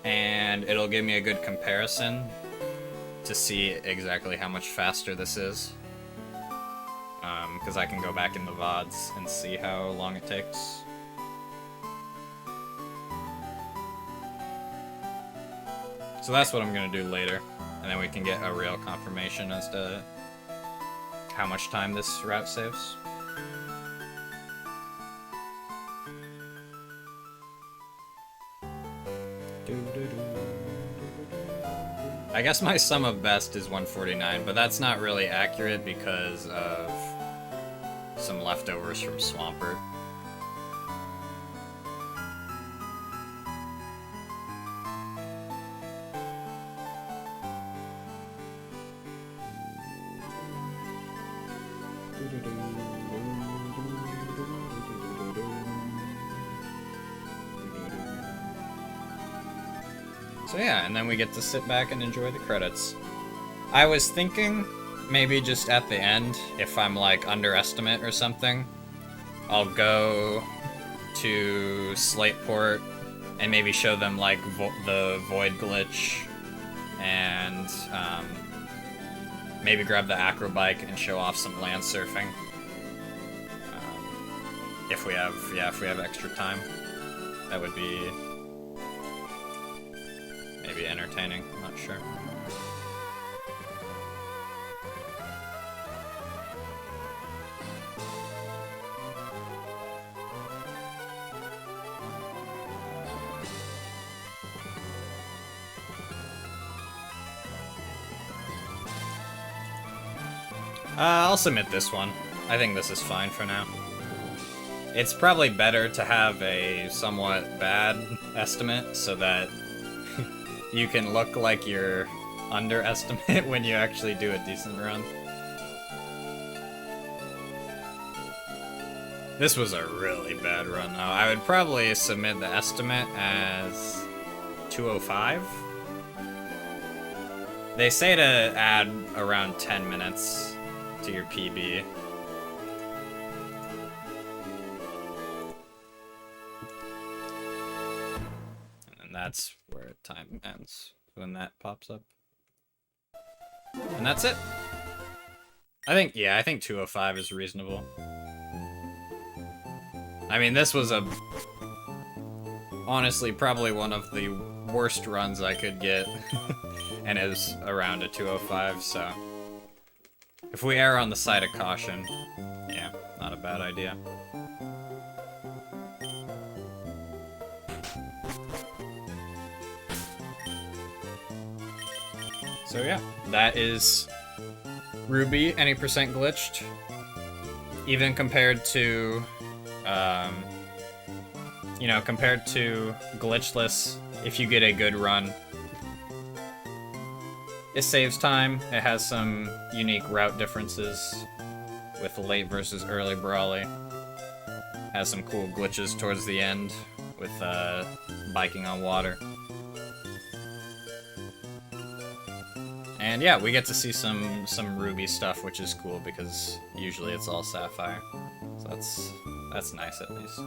and it'll give me a good comparison to see exactly how much faster this is. Because I can go back in the VODs and see how long it takes. So that's what I'm gonna do later, and then we can get a real confirmation as to how much time this route saves. I guess my sum of best is 149, but that's not really accurate because of some leftovers from Swampert. So yeah, and then we get to sit back and enjoy the credits. I was thinking maybe just at the end, if I'm like underestimate or something, I'll go to Slateport and maybe show them like the Void glitch and maybe grab the Acrobike and show off some land surfing. If we have extra time, that would be maybe entertaining, I'm not sure. I'll submit this one. I think this is fine for now. It's probably better to have a somewhat bad estimate so that you can look like you're underestimate when you actually do a decent run. This was a really bad run though. I would probably submit the estimate as 205. They say to add around 10 minutes to your PB. That's where time ends, when that pops up. And that's it. I think 205 is reasonable. I mean, this was honestly probably one of the worst runs I could get, and it was around a 205, so... If we err on the side of caution, yeah, not a bad idea. So yeah, that is Ruby, any percent glitched. Even compared to, you know, compared to glitchless, if you get a good run, it saves time. It has some unique route differences with late versus early Brawly. Has some cool glitches towards the end with biking on water. And yeah, we get to see some Ruby stuff, which is cool because usually it's all Sapphire. So that's nice at least.